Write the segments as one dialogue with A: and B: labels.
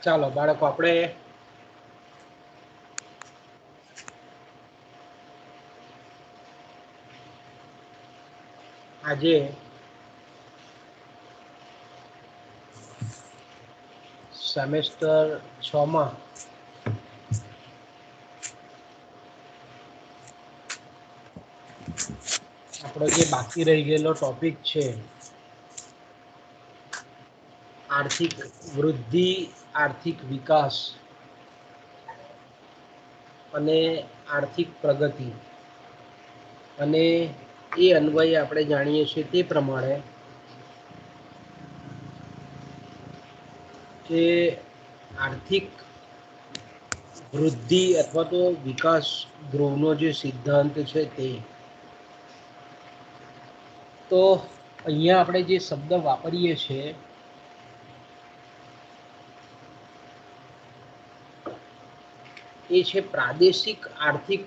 A: ચાલો બાળકો, આપણે આજે સેમેસ્ટર 6માં આપણો જે બાકી રહી ગયેલો ટોપિક છે આર્થિક વૃદ્ધિ, આર્થિક વિકાસ અને આર્થિક પ્રગતિ, અને એ અન્વયે આપણે જાણીએ છીએ તે પ્રમાણે કે આર્થિક વૃદ્ધિ અથવા તો વિકાસ ગૃહનો જે સિદ્ધાંત છે તે, તો અહીંયા આપણે જે શબ્દ વાપરીએ છીએ એ છે પ્રાદેશિક આર્થિક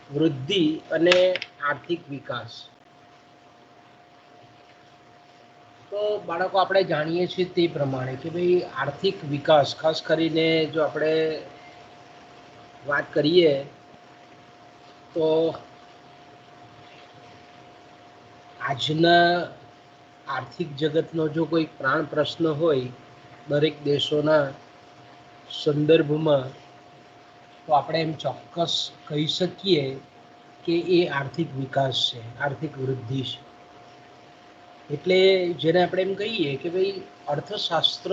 A: વૃદ્ધિ અને આર્થિક વિકાસ. તો બાળકો, આપણે જાણીએ છીએ તે પ્રમાણે કે ભાઈ આર્થિક વિકાસ, ખાસ કરીને જો આપણે વાત કરીએ તો આજના આર્થિક જગતનો જો કોઈ પ્રાણ પ્રશ્ન હોય દરેક દેશોના સંદર્ભમાં, તો આપણે એમ ચોક્કસ કહી શકીએ કે એ આર્થિક વિકાસ છે, આર્થિક વૃદ્ધિ છે. એટલે જેને આપણે એમ કહીએ કે ભાઈ અર્થશાસ્ત્ર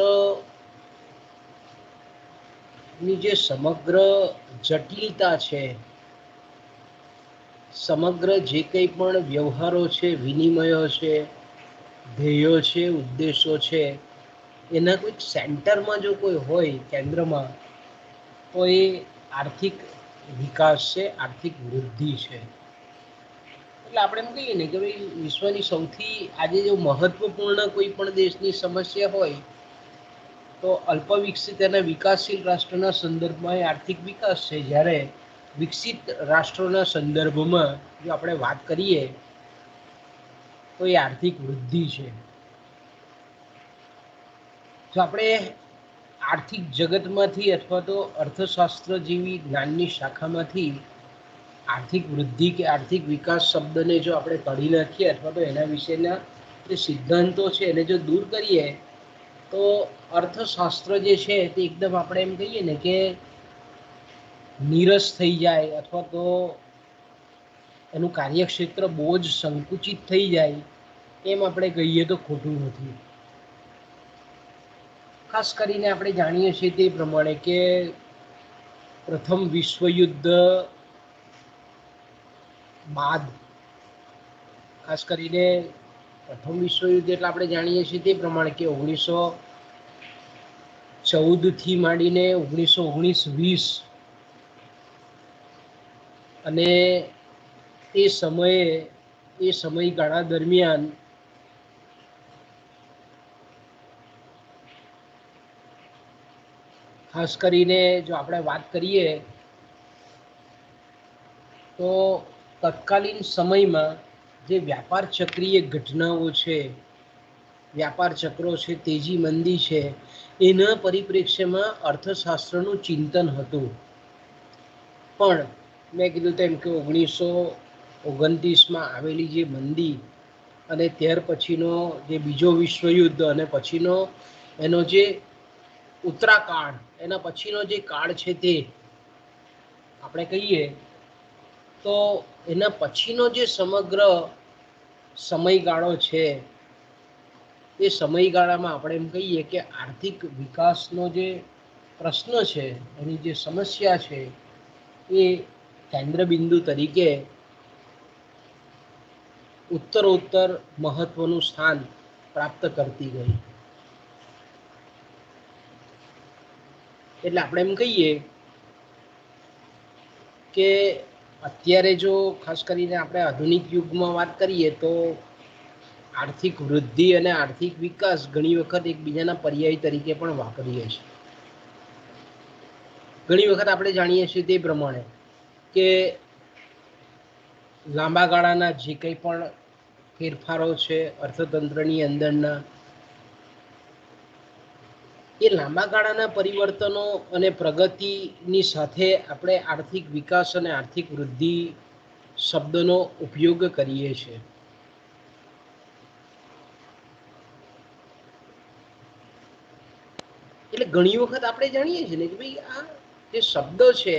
A: ની જે સમગ્ર જટિલતા છે, સમગ્ર જે કંઈ પણ વ્યવહારો છે, વિનિમયો છે, ધ્યેયો છે, ઉદ્દેશો છે, એના કોઈક સેન્ટરમાં જો કોઈ હોય, કેન્દ્રમાં, તો એ આર્થિક વિકાસ છે, આર્થિક વૃદ્ધિ છે. એટલે આપણે એમ કહીએ ને કે ભાઈ વિશ્વની સૌથી આજે જો મહત્વપૂર્ણ કોઈ પણ દેશની સમસ્યા હોય તો અલ્પ વિકસિત અને વિકાસશીલ રાષ્ટ્રના સંદર્ભમાં એ આર્થિક વિકાસ છે. જ્યારે વિકસિત રાષ્ટ્રોના સંદર્ભમાં જો આપણે વાત કરીએ તો એ આર્થિક વૃદ્ધિ છે. જો આપણે આર્થિક જગતમાંથી અથવા તો અર્થશાસ્ત્ર જેવી જ્ઞાનની શાખામાંથી આર્થિક વૃદ્ધિ કે આર્થિક વિકાસ શબ્દને જો આપણે કાઢી નાખીએ અથવા તો એના વિશેના જે સિદ્ધાંતો છે એને જો દૂર કરીએ તો અર્થશાસ્ત્ર જે છે તે એકદમ આપણે એમ કહીએ ને કે નીરસ થઈ જાય, અથવા તો એનું કાર્યક્ષેત્ર બહુ જ સંકુચિત થઈ જાય, એમ આપણે કહીએ તો ખોટું નથી. ખાસ કરીને આપણે જાણીએ છીએ તે પ્રમાણે કે પ્રથમ વિશ્વયુદ્ધ બાદ, ખાસ કરીને પ્રથમ વિશ્વયુદ્ધ એટલે આપણે જાણીએ છીએ તે પ્રમાણે કે 1914થી માંડીને 1919-20, અને એ સમયગાળા દરમિયાન ખાસ કરીને જો આપણે વાત કરીએ તો તત્કાલીન સમયમાં જે વ્યાપાર ચક્રીય ઘટનાઓ છે, વ્યાપાર ચક્રો છે, તેજી મંદી છે, એના પરિપ્રેક્ષ્યમાં અર્થશાસ્ત્રનું ચિંતન હતું. પણ મેં કીધું તેમ કે 1929માં આવેલી જે મંદી અને ત્યાર પછીનો જે બીજો વિશ્વયુદ્ધ અને પછીનો એનો જે ઉત્તરાકાળ, એના પછીનો જે કાળ છે તે આપણે કહીએ તો એના પછીનો જે સમગ્ર સમયગાળો છે એ સમયગાળામાં આપણે એમ કહીએ કે આર્થિક વિકાસનો જે પ્રશ્ન છે, એની જે સમસ્યા છે, એ કેન્દ્રબિંદુ તરીકે ઉત્તરોત્તર મહત્વનું સ્થાન પ્રાપ્ત કરતી ગઈ. એટલે આપણે એમ કહીએ કે અત્યારે જો ખાસ કરીને આપણે આધુનિક યુગમાં વાત કરીએ તો આર્થિક વૃદ્ધિ અને આર્થિક વિકાસ ઘણી વખત એકબીજાના પર્યાય તરીકે પણ વાપરીએ છીએ. ઘણી વખત આપણે જાણીએ છીએ તે પ્રમાણે કે લાંબા ગાળાના જે કંઈ પણ ફેરફારો છે અર્થતંત્રની અંદરના, એ લાંબા ગાળાના પરિવર્તનો અને પ્રગતિની સાથે આપણે આર્થિક વિકાસ અને આર્થિક વૃદ્ધિ શબ્દનો ઉપયોગ કરીએ છીએ. એટલે ઘણી વખત આપણે જાણીએ છીએ ને કે ભાઈ આ જે શબ્દ છે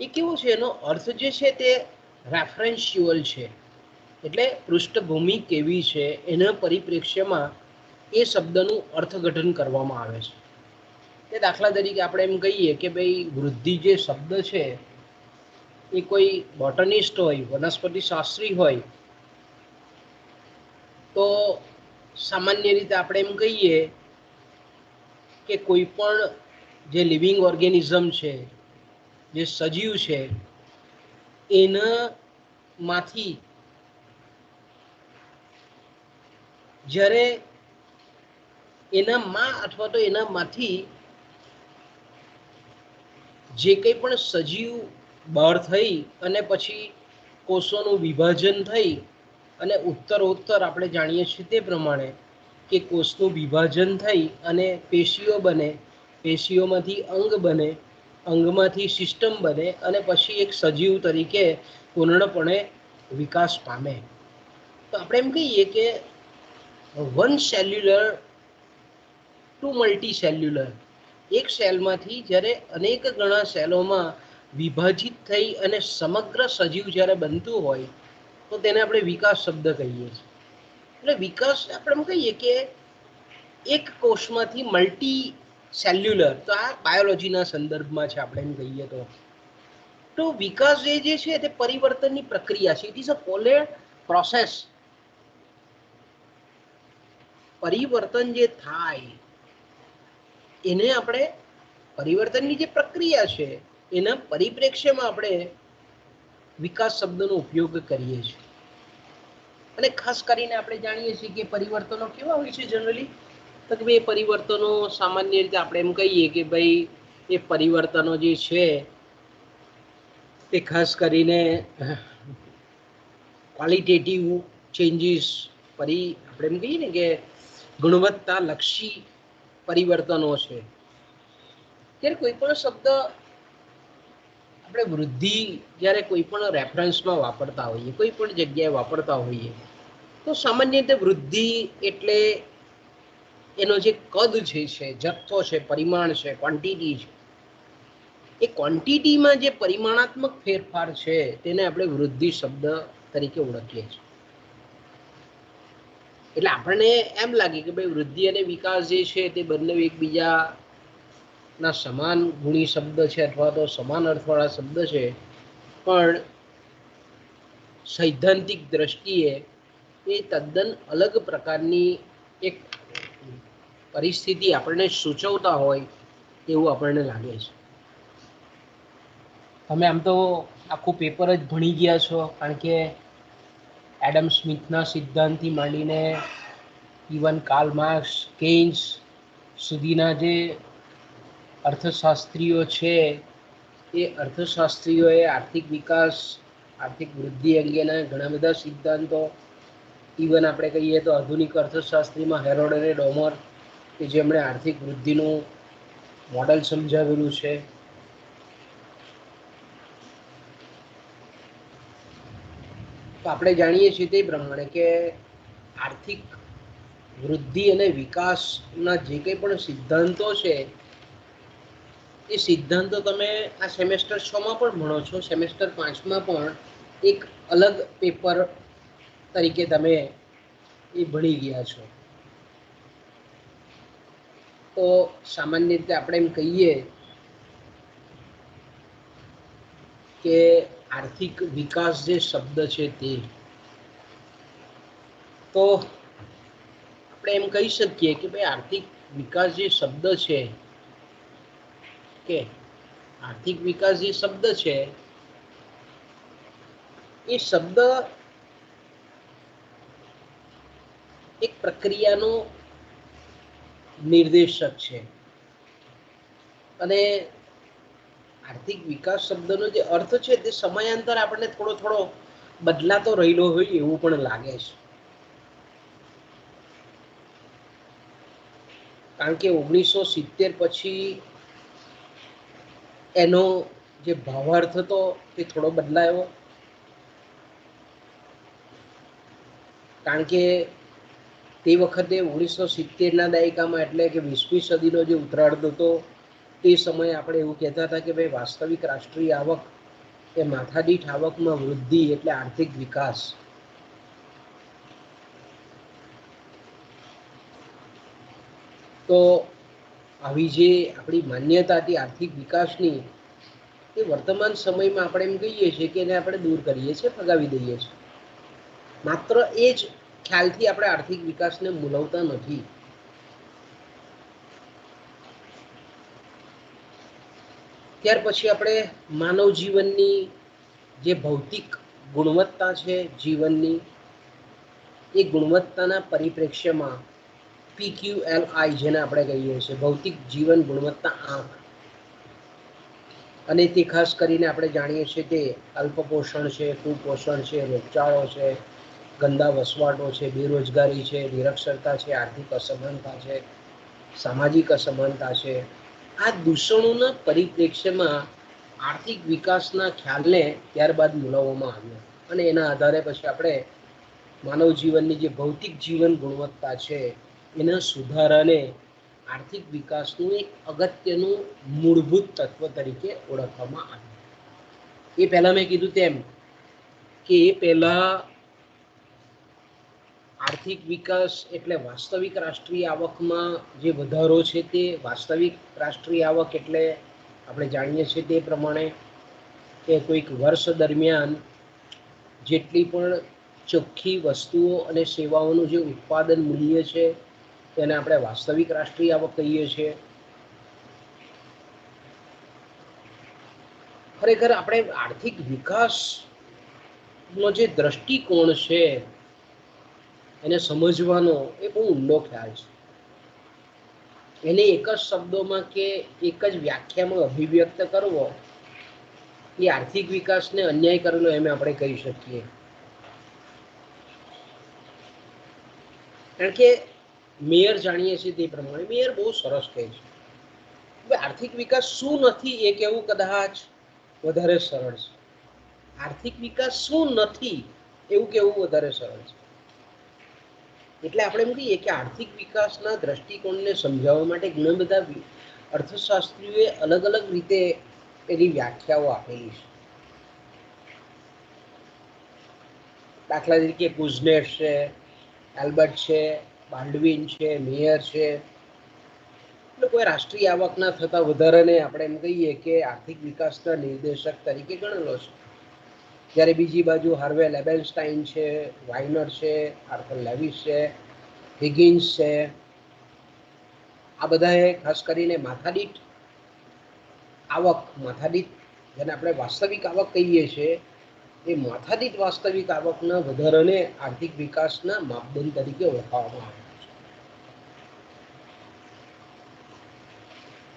A: એ કેવો છે, એનો અર્થ જે છે તે રેફરન્શિયુઅલ છે. એટલે પૃષ્ઠભૂમિ કેવી છે એના પરિપ્રેક્ષ્યમાં એ શબ્દનું અર્થઘટન કરવામાં આવે છે. તે દાખલા તરીકે આપણે એમ કહીએ કે ભાઈ વૃદ્ધિ જે શબ્દ છે એ કોઈ બોટનિસ્ટ હોય, વનસ્પતિ શાસ્ત્રી હોય, તો સામાન્ય રીતે આપણે એમ કહીએ કે કોઈ પણ જે લિવિંગ ઓર્ગેનિઝમ છે, જે સજીવ છે, એના માંથી જ્યારે એનામાં અથવા તો એનામાંથી જે કંઈ પણ સજીવ બહાર થઈ અને પછી કોષોનું વિભાજન થઈ અને ઉત્તરોત્તર આપણે જાણીએ છીએ તે પ્રમાણે કે કોષનું વિભાજન થઈ અને પેશીઓ બને, પેશીઓમાંથી અંગ બને, અંગમાંથી સિસ્ટમ બને અને પછી એક સજીવ તરીકે પૂર્ણપણે વિકાસ પામે. તો આપણે એમ કહીએ કે one cellular to multicellular, એક સેલમાંથી જ્યારે અનેક ગણા સેલોમાં વિભાજિત થઈ અને સમગ્ર સજીવ જ્યારે બનતું હોય તો તેને આપણે વિકાસ શબ્દ કહીએ છીએ. એટલે વિકાસ આપણે એમ કહીએ કે એક કોષમાંથી મલ્ટી સેલ્યુલર, તો આ બાયોલોજીના સંદર્ભમાં છે આપણે એમ કહીએ તો વિકાસ જે છે તે પરિવર્તનની પ્રક્રિયા છે. It is a called process. પરિવર્તન જે થાય એને આપણે પરિવર્તનની જે પ્રક્રિયા છે એના પરિપ્રેક્ષ્યમાં આપણે વિકાસ શબ્દનો ઉપયોગ કરીએ છીએ. અને ખાસ કરીને આપણે જાણીએ છીએ કે પરિવર્તનો કેવા હોય છે જનરલી, તો કે ભાઈ પરિવર્તનો સામાન્ય રીતે આપણે એમ કહીએ કે ભાઈ એ પરિવર્તનો જે છે તે ખાસ કરીને ક્વોલિટેટિવ ચેન્જીસ, આપણે એમ કહીએ ને કે ગુણવત્તા લક્ષી પરિવર્તનો છે. ત્યારે કોઈ પણ શબ્દ આપણે વૃદ્ધિ જ્યારે કોઈ પણ રેફરન્સમાં વાપરતા હોઈએ, કોઈ પણ જગ્યાએ વાપરતા હોઈએ, તો સામાન્ય રીતે વૃદ્ધિ એટલે એનો જે કદ છે, જથ્થો છે, પરિમાણ છે, ક્વોન્ટિટી છે, એ ક્વોન્ટિટીમાં જે પરિમાણાત્મક ફેરફાર છે તેને આપણે વૃદ્ધિ શબ્દ તરીકે ઓળખીએ છીએ. એટલે આપણને એમ લાગે કે ભાઈ વૃદ્ધિ અને વિકાસ જે છે તે બંને એકબીજા ના સમાન ગુણી શબ્દ છે અથવા તો સમાન અર્થવાળા શબ્દ છે, પણ સૈદ્ધાંતિક દ્રષ્ટિએ એ તદ્દન અલગ પ્રકારની એક પરિસ્થિતિ આપણને સૂચવતા હોય એવું આપણને લાગે છે. તમે આમ તો આખું પેપર જ ભણી ગયા છો, કારણ કે એડમ સ્મિથના સિદ્ધાંતથી માંડીને ઇવન કાર્લ માર્ક્સ, કેન્સ સુધીના જે અર્થશાસ્ત્રીઓ છે એ અર્થશાસ્ત્રીઓએ આર્થિક વિકાસ, આર્થિક વૃદ્ધિ અંગેના ઘણા બધા સિદ્ધાંતો, ઇવન આપણે કહીએ તો આધુનિક અર્થશાસ્ત્રીમાં હેરોડ અને ડોમર કે જેમણે આર્થિક વૃદ્ધિનું મોડલ સમજાવેલું છે. તો આપણે જાણીએ છીએ તે પ્રમાણે કે આર્થિક વૃદ્ધિ અને વિકાસના જે કંઈ પણ સિદ્ધાંતો છે એ સિદ્ધાંતો તમે આ સેમેસ્ટર 6માં પણ ભણો છો, સેમેસ્ટર 5માં પણ એક અલગ પેપર તરીકે તમે એ ભણી ગયા છો. તો સામાન્ય રીતે આપણે એમ કહીએ કે આર્થિક વિકાસ જે શબ્દ છે તે, તો આપણે એમ કહી શકીએ કે ભાઈ આર્થિક વિકાસ જે શબ્દ છે, કે આર્થિક વિકાસ જે શબ્દ છે એ શબ્દ પ્રક્રિયાનો નિર્દેશક છે. અને આર્થિક વિકાસ શબ્દનો જે અર્થ છે તે સમયાંતર આપણને થોડો થોડો બદલાતો રહેલો હોય એવું પણ લાગે છે. કારણ કે 1970 પછી એનો જે ભાવાર્થ હતો તે થોડો બદલાયો. કારણ કે તે વખતે 1970ના દાયકામાં એટલે કે 20મી સદીનો જે ઉત્તરાર્ધ હતો તે સમયે આપણે એવું કહેતા હતા કે ભાઈ વાસ્તવિક રાષ્ટ્રીય આવક એ માથાદીઠ આવકમાં વૃદ્ધિ એટલે આર્થિક વિકાસ. તો આવી જે આપણી માન્યતા હતી આર્થિક વિકાસની એ વર્તમાન સમયમાં આપણે એમ કહીએ છીએ કે એને આપણે દૂર કરીએ છીએ, ફગાવી દઈએ છીએ. માત્ર એ જ ખ્યાલથી આપણે આર્થિક વિકાસને મૂલવતા નથી. ત્યાર પછી આપણે માનવ જીવનની જે ભૌતિક ગુણવત્તા છે જીવનની, એ ગુણવત્તાના પરિપ્રેક્ષ્યમાં PQLI જેને આપણે કહીએ છીએ ભૌતિક જીવન ગુણવત્તા આંક, અને તે ખાસ કરીને આપણે જાણીએ છીએ કે અલ્પપોષણ છે, કુપોષણ છે, રોગચાળો છે, ગંદા વસવાટો છે, બેરોજગારી છે, નિરક્ષરતા છે, આર્થિક અસમાનતા છે, સામાજિક અસમાનતા છે. આ દૂષણોના પરિપ્રેક્ષ્યમાં આર્થિક વિકાસના ખ્યાલને ત્યારબાદ મૂલવવામાં આવ્યો અને એના આધારે પછી આપણે માનવ જીવનની જે ભૌતિક જીવન ગુણવત્તા છે એના સુધારાને આર્થિક વિકાસનું એક અગત્યનું મૂળભૂત તત્વ તરીકે ઓળખવામાં આવ્યું. એ પહેલા મેં કીધું તેમ કે એ પહેલા આર્થિક વિકાસ એટલે વાસ્તવિક રાષ્ટ્રીય આવકમાં જે વધારો છે તે વાસ્તવિક રાષ્ટ્રીય આવક એટલે આપણે જાણીએ છીએ તે પ્રમાણે કે કોઈક વર્ષ દરમિયાન જેટલી પણ ચોખ્ખી વસ્તુઓ અને સેવાઓનું જે ઉત્પાદન મૂલ્ય છે તેને આપણે વાસ્તવિક રાષ્ટ્રીય આવક કહીએ છીએ. ખરેખર આપણે આર્થિક વિકાસનો જે દ્રષ્ટિકોણ છે એને સમજવાનો એ બહુ ઊંડો ખ્યાલ છે. એને એક જ શબ્દોમાં કે એક જ વ્યાખ્યામાં અભિવ્યક્ત કરવો એ આર્થિક વિકાસને અન્યાય કરેલો એમ આપણે કહી શકીએ. કારણ કે મેયર જાણીએ છીએ તે પ્રમાણે મેયર બહુ સરસ કહે છે આર્થિક વિકાસ શું નથી એ કહેવું કદાચ વધારે સરળ છે. આર્થિક વિકાસ શું નથી એવું કહેવું વધારે સરળ છે. એટલે આપણે એમ કહીએ કે આર્થિક વિકાસના દ્રષ્ટિકોણને સમજાવવા માટે ઘણા બધા અર્થશાસ્ત્રીઓએ અલગ અલગ રીતે એની વ્યાખ્યાઓ આપેલી છે. દાખલા તરીકે ગુઝનેફ છે, એલ્બર્ટ છે, બાલ્ડવિન છે, મેયર છે, કોઈ રાષ્ટ્રીય આવકના થતા વધારાને આપણે એમ કહીએ કે આર્થિક વિકાસના નિર્દેશક તરીકે ગણેલો છે. જ્યારે બીજી બાજુ હાર્વે લેબેન્સ્ટાઈન છે, વાઇનર છે, આર્થર લેવિસ છે, હિગિન્સ છે, આ બધાએ ખાસ કરીને માથાદીઠ જેને આપણે વાસ્તવિક આવક કહીએ છીએ એ માથાદીઠ વાસ્તવિક આવકના વધારાને આર્થિક વિકાસના માપદંડ તરીકે ઓળખાવવામાં આવે છે.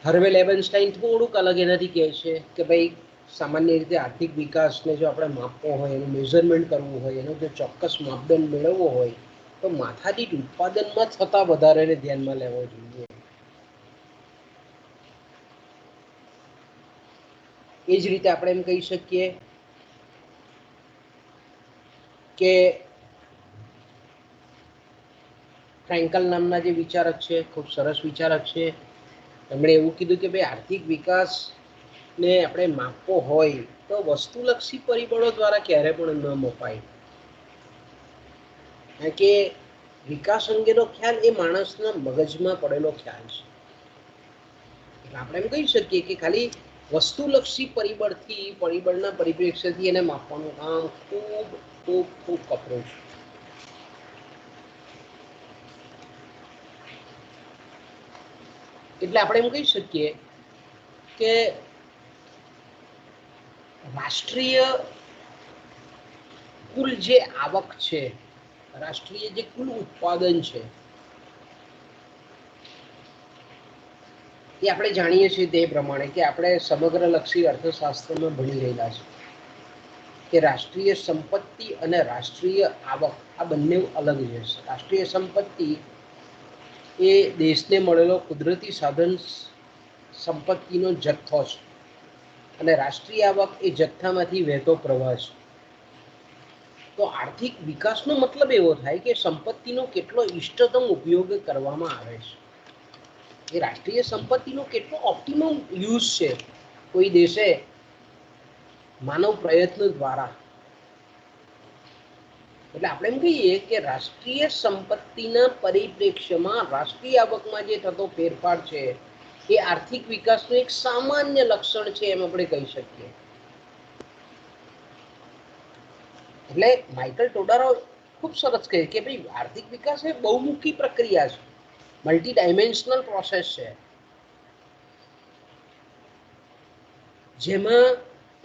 A: હાર્વે લેબેન્સ્ટાઈન થોડુંક અલગ એનાથી કહે છે કે ભાઈ સામાન્ય રીતે આર્થિક વિકાસને જો આપણે માપવો હોય, એનું મેઝરમેન્ટ કરવું હોય, એનો જો ચોક્કસ માપદંડ મેળવવો હોય તો માથાદીઠ ઉત્પાદનમાં થતા વધારાને ધ્યાનમાં લેવો જોઈએ. એ જ રીતે આપણે એમ કહી શકીએ કે ફ્રેન્કલ નામના જે વિચારક છે, ખૂબ સરસ વિચારક છે, એમણે એવું કીધું કે ભાઈ આર્થિક વિકાસને આપણે માપવો હોય તો વસ્તુલક્ષી પરિબળો દ્વારા ક્યારે પણ ન મપાય. કારણ કે વિકાસ અંગેનો ખ્યાલ એ માણસના મગજમાં પડેલો ખ્યાલ છે. એટલે આપણે એમ કહી શકીએ કે ખાલી વસ્તુલક્ષી પરિબળના પરિપ્રેક્ષ્યથી એને માપવાનું કામ ખૂબ ખૂબ ખૂબ કપરું છે. એટલે આપણે એમ કહી શકીએ કે રાષ્ટ્રીય કુલ જે આવક છે રાષ્ટ્રીય જે કુલ ઉત્પાદન છે એ આપણે જાણીએ છીએ તે પ્રમાણે કે આપણે સમગ્રલક્ષી અર્થશાસ્ત્રમાં ભણી રહેલા છે કે રાષ્ટ્રીય સંપત્તિ અને રાષ્ટ્રીય આવક આ બંને અલગ છે. રાષ્ટ્રીય સંપત્તિ એ દેશને મળેલો કુદરતી સાધન સંપત્તિનો જથ્થો છે અને રાષ્ટ્રીય આવક એ જથ્થામાંથી વહેતો પ્રવાહ છે. તો આર્થિક વિકાસનો મતલબ એવો થાય કે સંપત્તિનો કેટલો ઇષ્ટતમ ઉપયોગ કરવામાં આવે છે. એ રાષ્ટ્રીય સંપત્તિનો કેટલો ઓપ્ટિમમ યુઝ છે કોઈ દેશે માનવ પ્રયત્ન દ્વારા. એટલે આપણે એમ કહીએ કે રાષ્ટ્રીય સંપત્તિના પરિપ્રેક્ષ્યમાં રાષ્ટ્રીય આવકમાં જે થતો ફેરફાર છે એ આર્થિક વિકાસનું એક સામાન્ય લક્ષણ છે એમ આપણે કહી શકીએ. એટલે માઇકલ ટોડારો ખૂબ સરસ કહે કે ભાઈ આર્થિક વિકાસ એ બહુમુખી પ્રક્રિયા છે, મલ્ટી ડાયમેન્શનલ પ્રોસેસ છે, જેમાં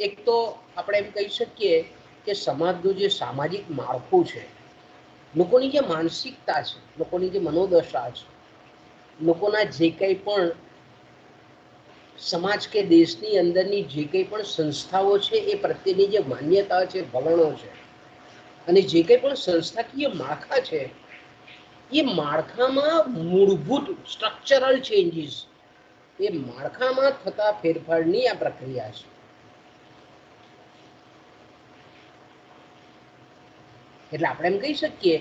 A: એક તો આપણે એમ કહી શકીએ કે સમાજનું જે સામાજિક માળખું છે, લોકોની જે માનસિકતા છે, લોકોની જે મનોદશા છે, લોકોના જે કંઈ પણ સમાજ કે દેશની અંદરની જે કંઈ પણ સંસ્થાઓ છે એ પ્રત્યેની જે માન્યતા છે, વલણો છે, અને જે કંઈ પણ સંસ્થાકીય માળખા છે એ માળખામાં મૂળભૂત સ્ટ્રક્ચરલ ચેન્જીસ, એ માળખામાં થતા ફેરફારની આ પ્રક્રિયા છે. એટલે આપણે એમ કહી શકીએ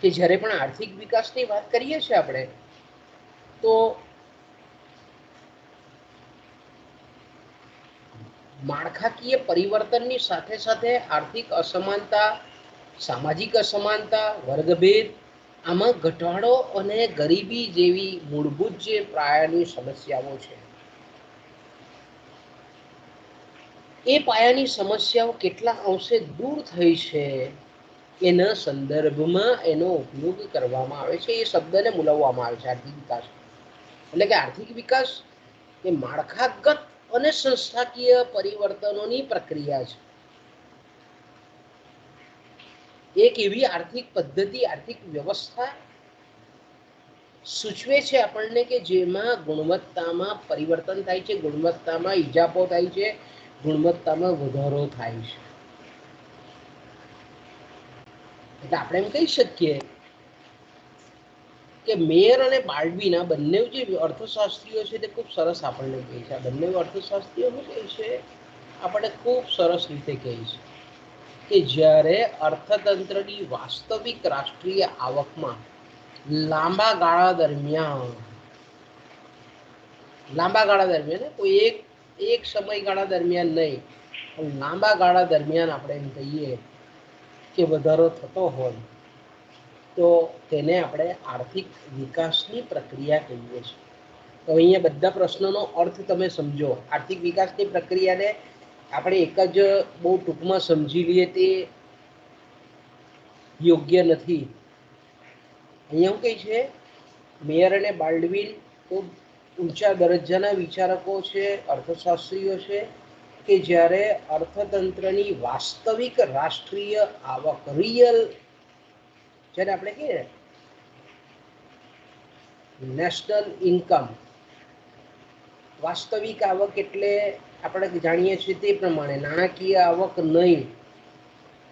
A: કે જ્યારે પણ આર્થિક વિકાસની વાત કરીએ છીએ આપણે તો માળખાકીય પરિવર્તનની સાથે સાથે આર્થિક અસમાનતા, સામાજિક અસમાનતા, વર્ગભેદ, આમાં ઘટાડો અને ગરીબી જેવી મૂળભૂત જે પાયાની સમસ્યાઓ છે એ પાયાની સમસ્યાઓ કેટલા અંશે દૂર થઈ છે એના સંદર્ભમાં એનો ઉપયોગ કરવામાં આવે છે. એ શબ્દને મૂલવવામાં આવે છે આર્થિક વિકાસ. એટલે કે આર્થિક વિકાસ એ માળખાગત અને સંસ્થાકીય પરિવર્તનોની પ્રક્રિયા છે. એક એવી આર્થિક પદ્ધતિ, આર્થિક વ્યવસ્થા સૂચવે છે આપણને કે જેમાં ગુણવત્તામાં પરિવર્તન થાય છે, ગુણવત્તામાં ઇજાફો થાય છે, ગુણવત્તામાં વધારો થાય છે. એટલે આપણે એમ કહી શકીએ કે મેયર અને બાલ્ડવિન આ બંને જે અર્થશાસ્ત્રીઓ છે તે ખૂબ સરસ આપણને કહે છે. આ બંને અર્થશાસ્ત્રીઓ શું કહે છે આપણને ખૂબ સરસ રીતે કહે છે કે જ્યારે અર્થતંત્રની વાસ્તવિક રાષ્ટ્રીય આવકમાં લાંબા ગાળા દરમિયાન કોઈ એક સમયગાળા દરમિયાન નહીં, પણ લાંબા ગાળા દરમિયાન આપણે એમ કહીએ કે વધારો થતો હોય તો તેને આપણે આર્થિક વિકાસની પ્રક્રિયા કહીએ છીએ. તો અહીંયા બધા પ્રશ્નોનો અર્થ તમે સમજો. આર્થિક વિકાસની પ્રક્રિયાને આપણે એક જ બહુ ટૂંકમાં સમજી લઈએ તે યોગ્ય નથી. અહીંયા શું કહે છે, મેયર અને બાલ્ડવિન ખૂબ ઊંચા દરજ્જાના વિચારકો છે, અર્થશાસ્ત્રીઓ છે કે જ્યારે અર્થતંત્રની વાસ્તવિક રાષ્ટ્રીય આવક, રિયલ, જેને આપણે કહીએ નેશનલ ઇન્કમ, વાસ્તવિક આવક એટલે આપણે જાણીએ છીએ તે પ્રમાણે નાણાકીય આવક નહીં,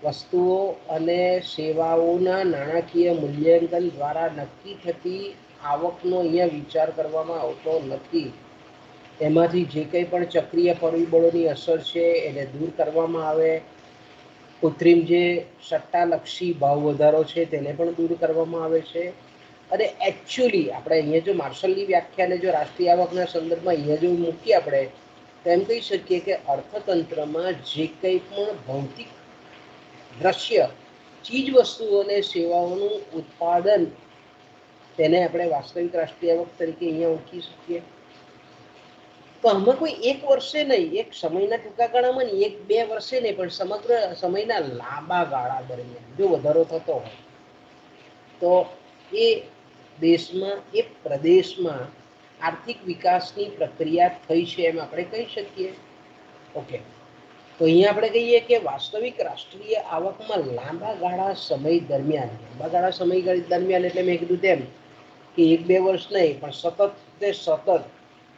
A: વસ્તુઓ અને સેવાઓના નાણાકીય મૂલ્યાંકન દ્વારા નક્કી થતી આવકનો અહીંયા વિચાર કરવામાં આવતો નથી. એમાંથી જે કંઈ પણ ચક્રીય પરિબળોની અસર છે એને દૂર કરવામાં આવે, કૃત્રિમ જે સટ્ટાલક્ષી ભાવ વધારો છે તેને પણ દૂર કરવામાં આવે છે. અને એકચ્યુઅલી આપણે અહીંયા જો માર્શલની વ્યાખ્યાને જો રાષ્ટ્રીય આવકના સંદર્ભમાં અહીંયા જો મૂકીએ આપણે તો એમ કહી શકીએ કે અર્થતંત્રમાં જે કંઈ પણ ભૌતિક દ્રશ્ય ચીજ વસ્તુઓ અને સેવાઓનું ઉત્પાદન, તેને આપણે વાસ્તવિક રાષ્ટ્રીય આવક તરીકે અહીંયા ઓળખી શકીએ. તો આમાં કોઈ એક વર્ષે નહીં, એક સમયના ટૂંકા ગાળામાં નહીં, એક બે વર્ષે નહીં, પણ સમગ્ર સમયના લાંબા ગાળા દરમિયાન જો વધારો થતો હોય તો એ દેશમાં, એ પ્રદેશમાં આર્થિક વિકાસની પ્રક્રિયા થઈ છે એમ આપણે કહી શકીએ. ઓકે, તો અહીંયા આપણે કહીએ કે વાસ્તવિક રાષ્ટ્રીય આવકમાં લાંબા ગાળા સમય દરમિયાન એટલે મેં કીધું તેમ કે 1-2 વર્ષ નહીં, પણ સતત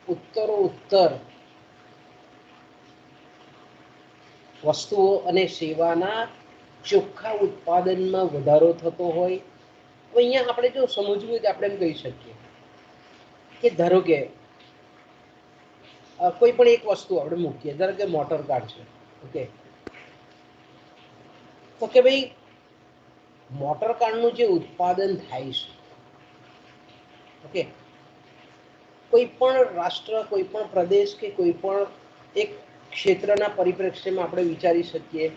A: ઉત્તરો ઉત્તર વસ્તુઓ અને સેવાના ચોખ્ખા ઉત્પાદનમાં વધારો થતો હોય. તો અહીંયા આપણે જો સમજવું હોય તો આપણે એમ કહી શકીએ કે ધારો કે કોઈ પણ એક વસ્તુ આપણે મૂકીએ, ધારો કે મોટર કાર છે. ઓકે, તો કે ભાઈ મોટર કારનું જે ઉત્પાદન થાય છે, ઓકે, કોઈ પણ રાષ્ટ્ર, કોઈ પણ પ્રદેશ કે કોઈ પણ એક ક્ષેત્રના પરિપ્રેક્ષ્યમાં આપણે વિચારી શકીએ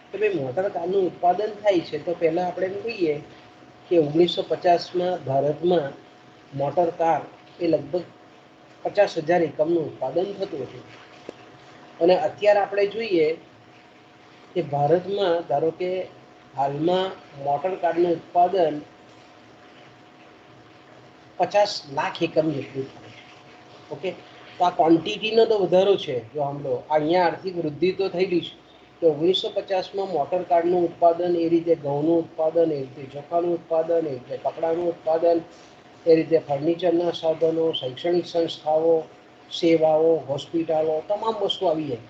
A: કે ભાઈ મોટર કારનું ઉત્પાદન થાય છે. તો પહેલાં આપણે એમ કહીએ કે 1950માં ભારતમાં મોટર કાર એ લગભગ 50,000 એકમનું ઉત્પાદન થતું હતું. અને અત્યારે આપણે જોઈએ કે ભારતમાં ધારો કે હાલમાં મોટર કારનું ઉત્પાદન 50 લાખ એકમ જેટલું થાય. ઓકે, તો આ ક્વોન્ટિટીનો તો વધારો છે. જો સાંભળો, અહીંયા આર્થિક વૃદ્ધિ તો થયેલી છે. તો 1950માં મોટર કારનું ઉત્પાદન, એ રીતે ઘઉંનું ઉત્પાદન, એ રીતે ચોખાનું ઉત્પાદન, એ રીતે કપડાનું ઉત્પાદન, એ રીતે ફર્નિચરના સાધનો, શૈક્ષણિક સંસ્થાઓ, સેવાઓ, હોસ્પિટલો, તમામ વસ્તુ આવી જાય.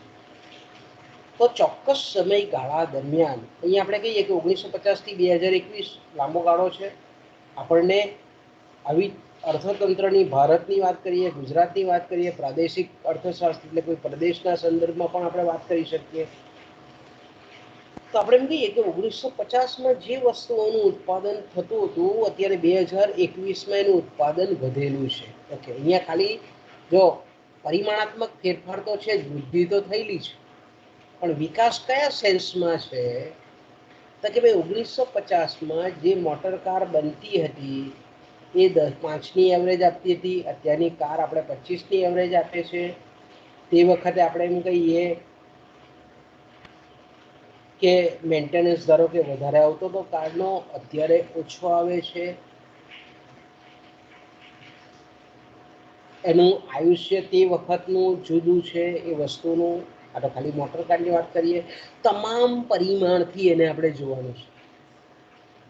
A: તો ચોક્કસ સમયગાળા દરમિયાન અહીંયા આપણે કહીએ કે 1950થી 2021 લાંબો ગાળો છે. આપણને આવી અર્થતંત્રની, ભારતની વાત કરીએ, ગુજરાતની વાત કરીએ, પ્રાદેશિક અર્થશાસ્ત્ર એટલે કોઈ પ્રદેશના સંદર્ભમાં પણ આપણે વાત કરી શકીએ. તો આપણે એમ કહીએ કે 1950માં જે વસ્તુઓનું ઉત્પાદન થતું હતું, અત્યારે 2021માં એનું ઉત્પાદન વધેલું છે. ઓકે, અહીંયા ખાલી જો પરિમાણાત્મક ફેરફાર તો છે જ, વૃદ્ધિ તો થયેલી છે, પણ વિકાસ કયા સેન્સમાં છે? તો કે ભાઈ 1950માં જે મોટર કાર બનતી હતી એ 5ની એવરેજ આપતી હતી. અત્યારની કાર આપણે 25ની એવરેજ આપે છે. તે વખતે આપણે એમ કહીએ કે મેન્ટેનન્સ ધારો કે વધારે આવતો હતો કારનો, અત્યારે ઓછો આવે છે. એનું આયુષ્ય તે વખતનું જુદું છે. એ વસ્તુનું, આ તો ખાલી મોટર કારની વાત કરીએ, તમામ પરિમાણથી એને આપણે જોવાનું છે.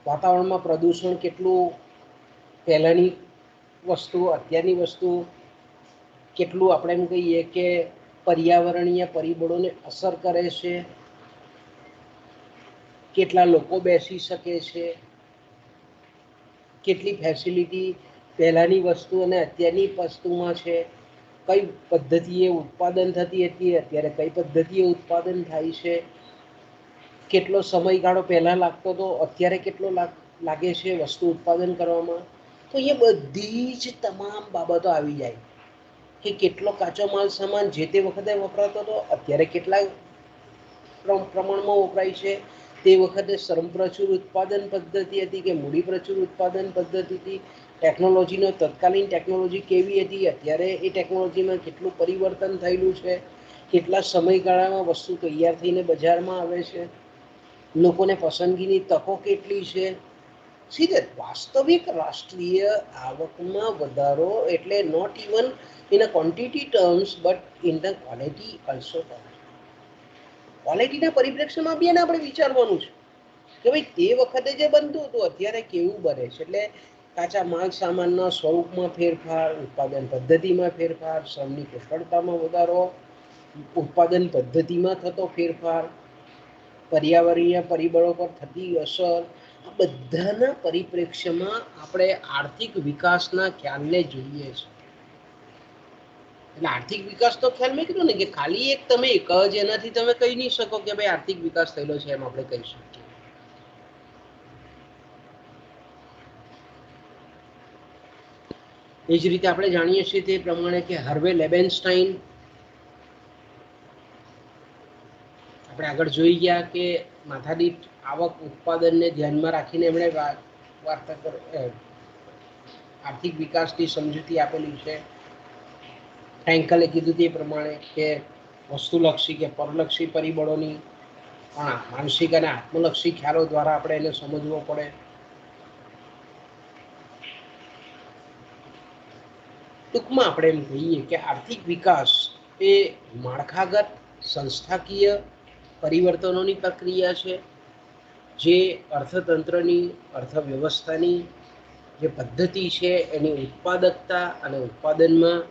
A: વાતાવરણમાં પ્રદૂષણ કેટલું, પહેલાંની વસ્તુ, અત્યારની વસ્તુ, કેટલું આપણે એમ કહીએ કે પર્યાવરણીય પરિબળોને અસર કરે છે, કેટલા લોકો બેસી શકે છે, કેટલી ફેસિલિટી પહેલાંની વસ્તુ અને અત્યારની વસ્તુમાં છે, કઈ પદ્ધતિએ ઉત્પાદન થતી હતી, અત્યારે કઈ પદ્ધતિએ ઉત્પાદન થાય છે, કેટલો સમયગાળો પહેલાં લાગતો હતો, અત્યારે કેટલો લાગે છે વસ્તુ ઉત્પાદન કરવામાં. તો એ બધી જ તમામ બાબતો આવી જાય કે કેટલો કાચો માલ સામાન જે તે વખતે વપરાતો હતો, અત્યારે કેટલા પ્રમાણમાં વપરાય છે. તે વખતે શ્રમ પ્રચુર ઉત્પાદન પદ્ધતિ હતી કે મૂડી પ્રચુર ઉત્પાદન પદ્ધતિ હતી. ટેકનોલોજીનો, તત્કાલીન ટેકનોલોજી કેવી હતી, અત્યારે એ ટેકનોલોજીમાં કેટલું પરિવર્તન થયેલું છે, કેટલા સમયગાળામાં વસ્તુ તૈયાર થઈને બજારમાં આવે છે, લોકોને પસંદગીની તકો કેટલી છે. સીધે વાસ્તવિક રાષ્ટ્રીય આવકમાં વધારો એટલે not even in a quantity terms but in the quality also. ક્વોલિટીના પરિપ્રેક્ષ્યમાં બી એને આપણે વિચારવાનું છે કે ભાઈ તે વખતે જે બનતું હતું અત્યારે કેવું બને છે. એટલે કાચા માલ સામાનના સ્વરૂપમાં ફેરફાર, ઉત્પાદન પદ્ધતિમાં ફેરફાર, શ્રમની કુશળતામાં વધારો, ઉત્પાદન પદ્ધતિમાં થતો ફેરફાર, પર્યાવરણીય પરિબળો પર થતી અસર, આ બધાના પરિપ્રેક્ષ્યમાં આપણે આર્થિક વિકાસના ખ્યાલને જોઈએ છે. એટલે આર્થિક વિકાસ તો ખ્યાલ મેં કીધું ને કે ખાલી એક તમે એક જ એનાથી તમે કહી નહીં શકો કે ભાઈ આર્થિક વિકાસ થયેલો છે, એમ આપણે કહી શકીએ. એ જ રીતે આપણે જાણીએ છીએ તે પ્રમાણે કે હાર્વે લેબેનસ્ટાઇન, આપણે આગળ જોઈ ગયા કે માથાદીઠ આવક ઉત્પાદનને ધ્યાનમાં રાખીને એમણે વાર્તા આર્થિક વિકાસની સમજૂતી આપેલી છે. ફ્રેન્કલે કીધું તે પ્રમાણે કે વસ્તુલક્ષી કે પરલક્ષી પરિબળોની માનસિક અને આત્મલક્ષી ખ્યાલો દ્વારા આપણે એને સમજવો પડે. ટૂંકમાં આપણે એમ કહીએ કે આર્થિક વિકાસ એ માળખાગત સંસ્થાકીય પરિવર્તનોની પ્રક્રિયા છે, જે અર્થતંત્રની, અર્થવ્યવસ્થાની જે પદ્ધતિ છે એની ઉત્પાદકતા અને ઉત્પાદનમાં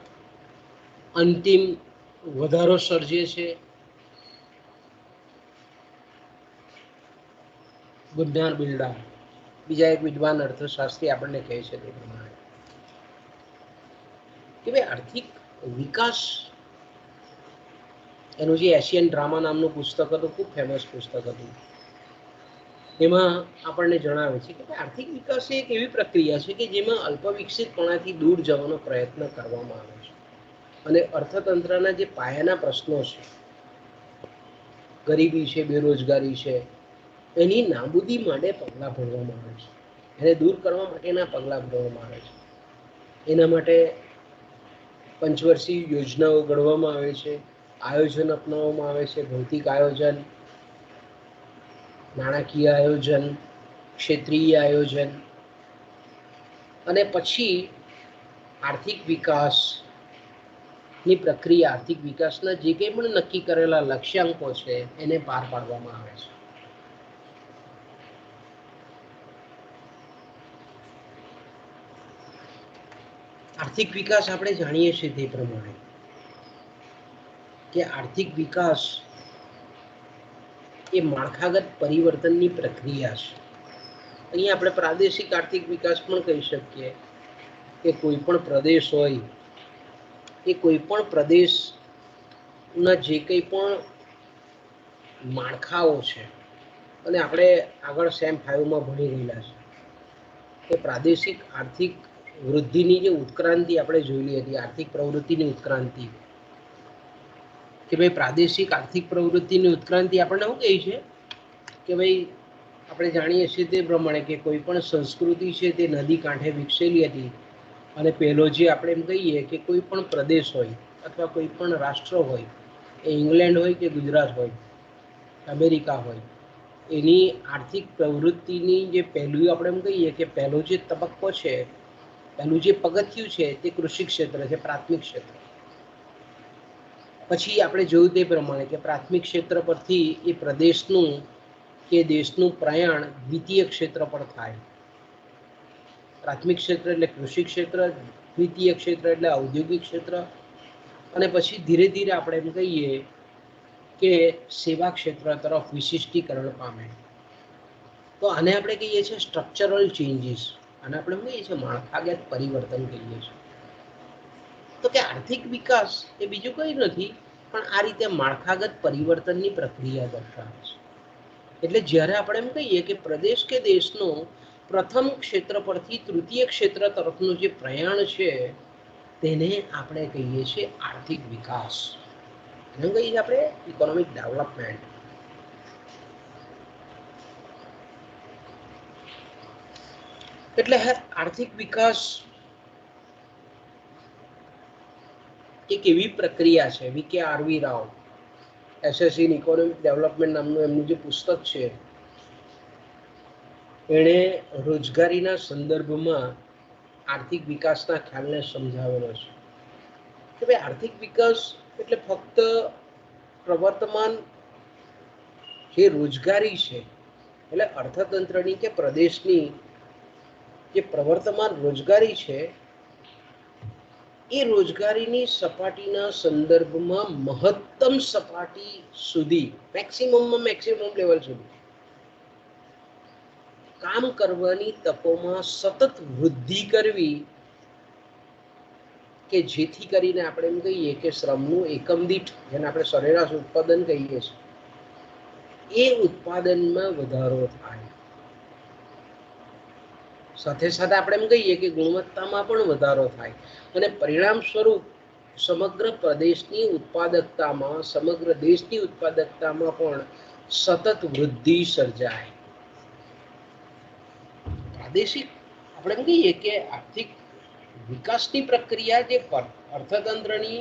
A: અંતિમ વધારો સર્જે છે. ગુડનાર બિલ્ડા, બીજા એક વિદ્વાન અર્થશાસ્ત્રી આપણને કહે છે તે પ્રમાણે કે ભાઈ આર્થિક વિકાસ, એનું જે એશિયન ડ્રામા નામનું પુસ્તક હતું, ખૂબ ફેમસ પુસ્તક હતું, એમાં આપણને જણાવે છે કે આર્થિક વિકાસ એ એક એવી પ્રક્રિયા છે કે જેમાં અલ્પવિકસિતપણાથી દૂર જવાનો પ્રયત્ન કરવામાં આવે છે અને અર્થતંત્રના જે પાયાના પ્રશ્નો છે, ગરીબી છે, બેરોજગારી છે, એની નાબૂદી માટે પગલાં ભરવામાં આવે છે, એને દૂર કરવા માટેના પગલાં ભરવામાં આવે છે. એના માટે પંચવર્ષીય યોજનાઓ ઘડવામાં આવે છે, આયોજન અપનાવવામાં આવે છે, ભૌતિક આયોજન, નાણાકીય આયોજન, ક્ષેત્રીય આયોજન, અને પછી આર્થિક વિકાસની પ્રક્રિયા, આર્થિક વિકાસના જે કંઈ પણ નક્કી કરેલા લક્ષ્યાંકો છે એને પાર પાડવામાં આવે છે. આર્થિક વિકાસ આપણે જાણીએ છીએ તે પ્રમાણે કે આર્થિક વિકાસ એ માળખાગત પરિવર્તનની પ્રક્રિયા છે. અહીંયા આપણે પ્રાદેશિક આર્થિક વિકાસ પણ કહી શકીએ કે કોઈ પણ પ્રદેશ હોય એ કોઈ પણ પ્રદેશના જે કંઈ પણ માળખાઓ છે, અને આપણે આગળ સેમ 5માં ભણી રહેલા છે કે પ્રાદેશિક આર્થિક વૃદ્ધિની જે ઉત્ક્રાંતિ આપણે જોયેલી હતી, આર્થિક પ્રવૃત્તિની ઉત્ક્રાંતિ, કે ભાઈ પ્રાદેશિક આર્થિક પ્રવૃત્તિની ઉત્ક્રાંતિ આપણને શું કહે છે કે ભાઈ આપણે જાણીએ છીએ તે પ્રમાણે કે કોઈ પણ સંસ્કૃતિ છે તે નદી કાંઠે વિકસેલી હતી, અને પહેલો જે આપણે એમ કહીએ કે કોઈ પણ પ્રદેશ હોય અથવા કોઈ પણ રાષ્ટ્ર હોય, એ ઇંગ્લેન્ડ હોય કે ગુજરાત હોય, અમેરિકા હોય, એની આર્થિક પ્રવૃત્તિની જે પહેલું આપણે એમ કહીએ કે પહેલો જે તબક્કો છે, પહેલું જે પગથિયું છે તે કૃષિ ક્ષેત્ર છે, પ્રાથમિક ક્ષેત્ર. પછી આપણે જોયું તે પ્રમાણે કે પ્રાથમિક ક્ષેત્ર પરથી એ પ્રદેશનું કે દેશનું પ્રયાણ દ્વિતીય ક્ષેત્ર પર થાય. પ્રાથમિક ક્ષેત્ર એટલે કૃષિ ક્ષેત્ર, દ્વિતીય ક્ષેત્ર એટલે ઔદ્યોગિક ક્ષેત્ર, અને પછી ધીરે ધીરે આપણે એમ કહીએ કે સેવા ક્ષેત્ર તરફ વિશિષ્ટીકરણ પામે. તો આને આપણે કહીએ છીએ સ્ટ્રક્ચરલ ચેન્જીસ, અને આપણે કહીએ છીએ માળખાગત પરિવર્તન કહીએ છીએ. તો કે આર્થિક વિકાસ એ બીજું કંઈ નથી પણ આ રીતે માળખાગત પરિવર્તનની પ્રક્રિયા દર્શાવે છે. એટલે જ્યારે આપણે એમ કહીએ કે પ્રદેશ કે દેશનો પ્રથમ ક્ષેત્ર પરથી તૃતીય ક્ષેત્ર તરફનું જે પ્રયાણ છે તેને આપણે કહીએ છીએ આર્થિક વિકાસ, એને કહીએ છીએ આપણે ઇકોનોમિક ડેવલપમેન્ટ. એટલે આર્થિક વિકાસ એક એવી પ્રક્રિયા છે, V K. R V. Rao, essays in economic development નામનું એમનું જે પુસ્તક છે, એણે રોજગારીના સંદર્ભમાં આર્થિક વિકાસના ખ્યાલને સમજાવેલો છે કે ભાઈ આર્થિક વિકાસ એટલે ફક્ત પ્રવર્તમાન જે રોજગારી છે, એટલે અર્થતંત્રની કે પ્રદેશની જે પ્રવર્તમાન રોજગારી છે, એ રોજગારીની સપાટીના સંદર્ભમાં મહત્તમ સપાટી સુધી, મેક્સિમમમાં મેક્સિમમ લેવલ સુધી કામ કરવાની તકોમાં સતત વૃદ્ધિ કરવી, કે જેથી કરીને આપણે એમ કહીએ કે શ્રમનું એકમ દીઠ, જેને આપણે સરેરાશ ઉત્પાદન કહીએ છીએ, એ ઉત્પાદનમાં વધારો થાય. સાથે સાથે આપણે એમ કહીએ કે ગુણવત્તામાં પણ વધારો થાય, અને પરિણામ સ્વરૂપ સમગ્ર પ્રદેશની ઉત્પાદકતામાં, સમગ્ર દેશની ઉત્પાદકતામાં પણ સતત વૃદ્ધિ સર્જાય. પ્રાદેશિક આપણે એમ કહીએ કે આર્થિક વિકાસની પ્રક્રિયા જે અર્થતંત્રની,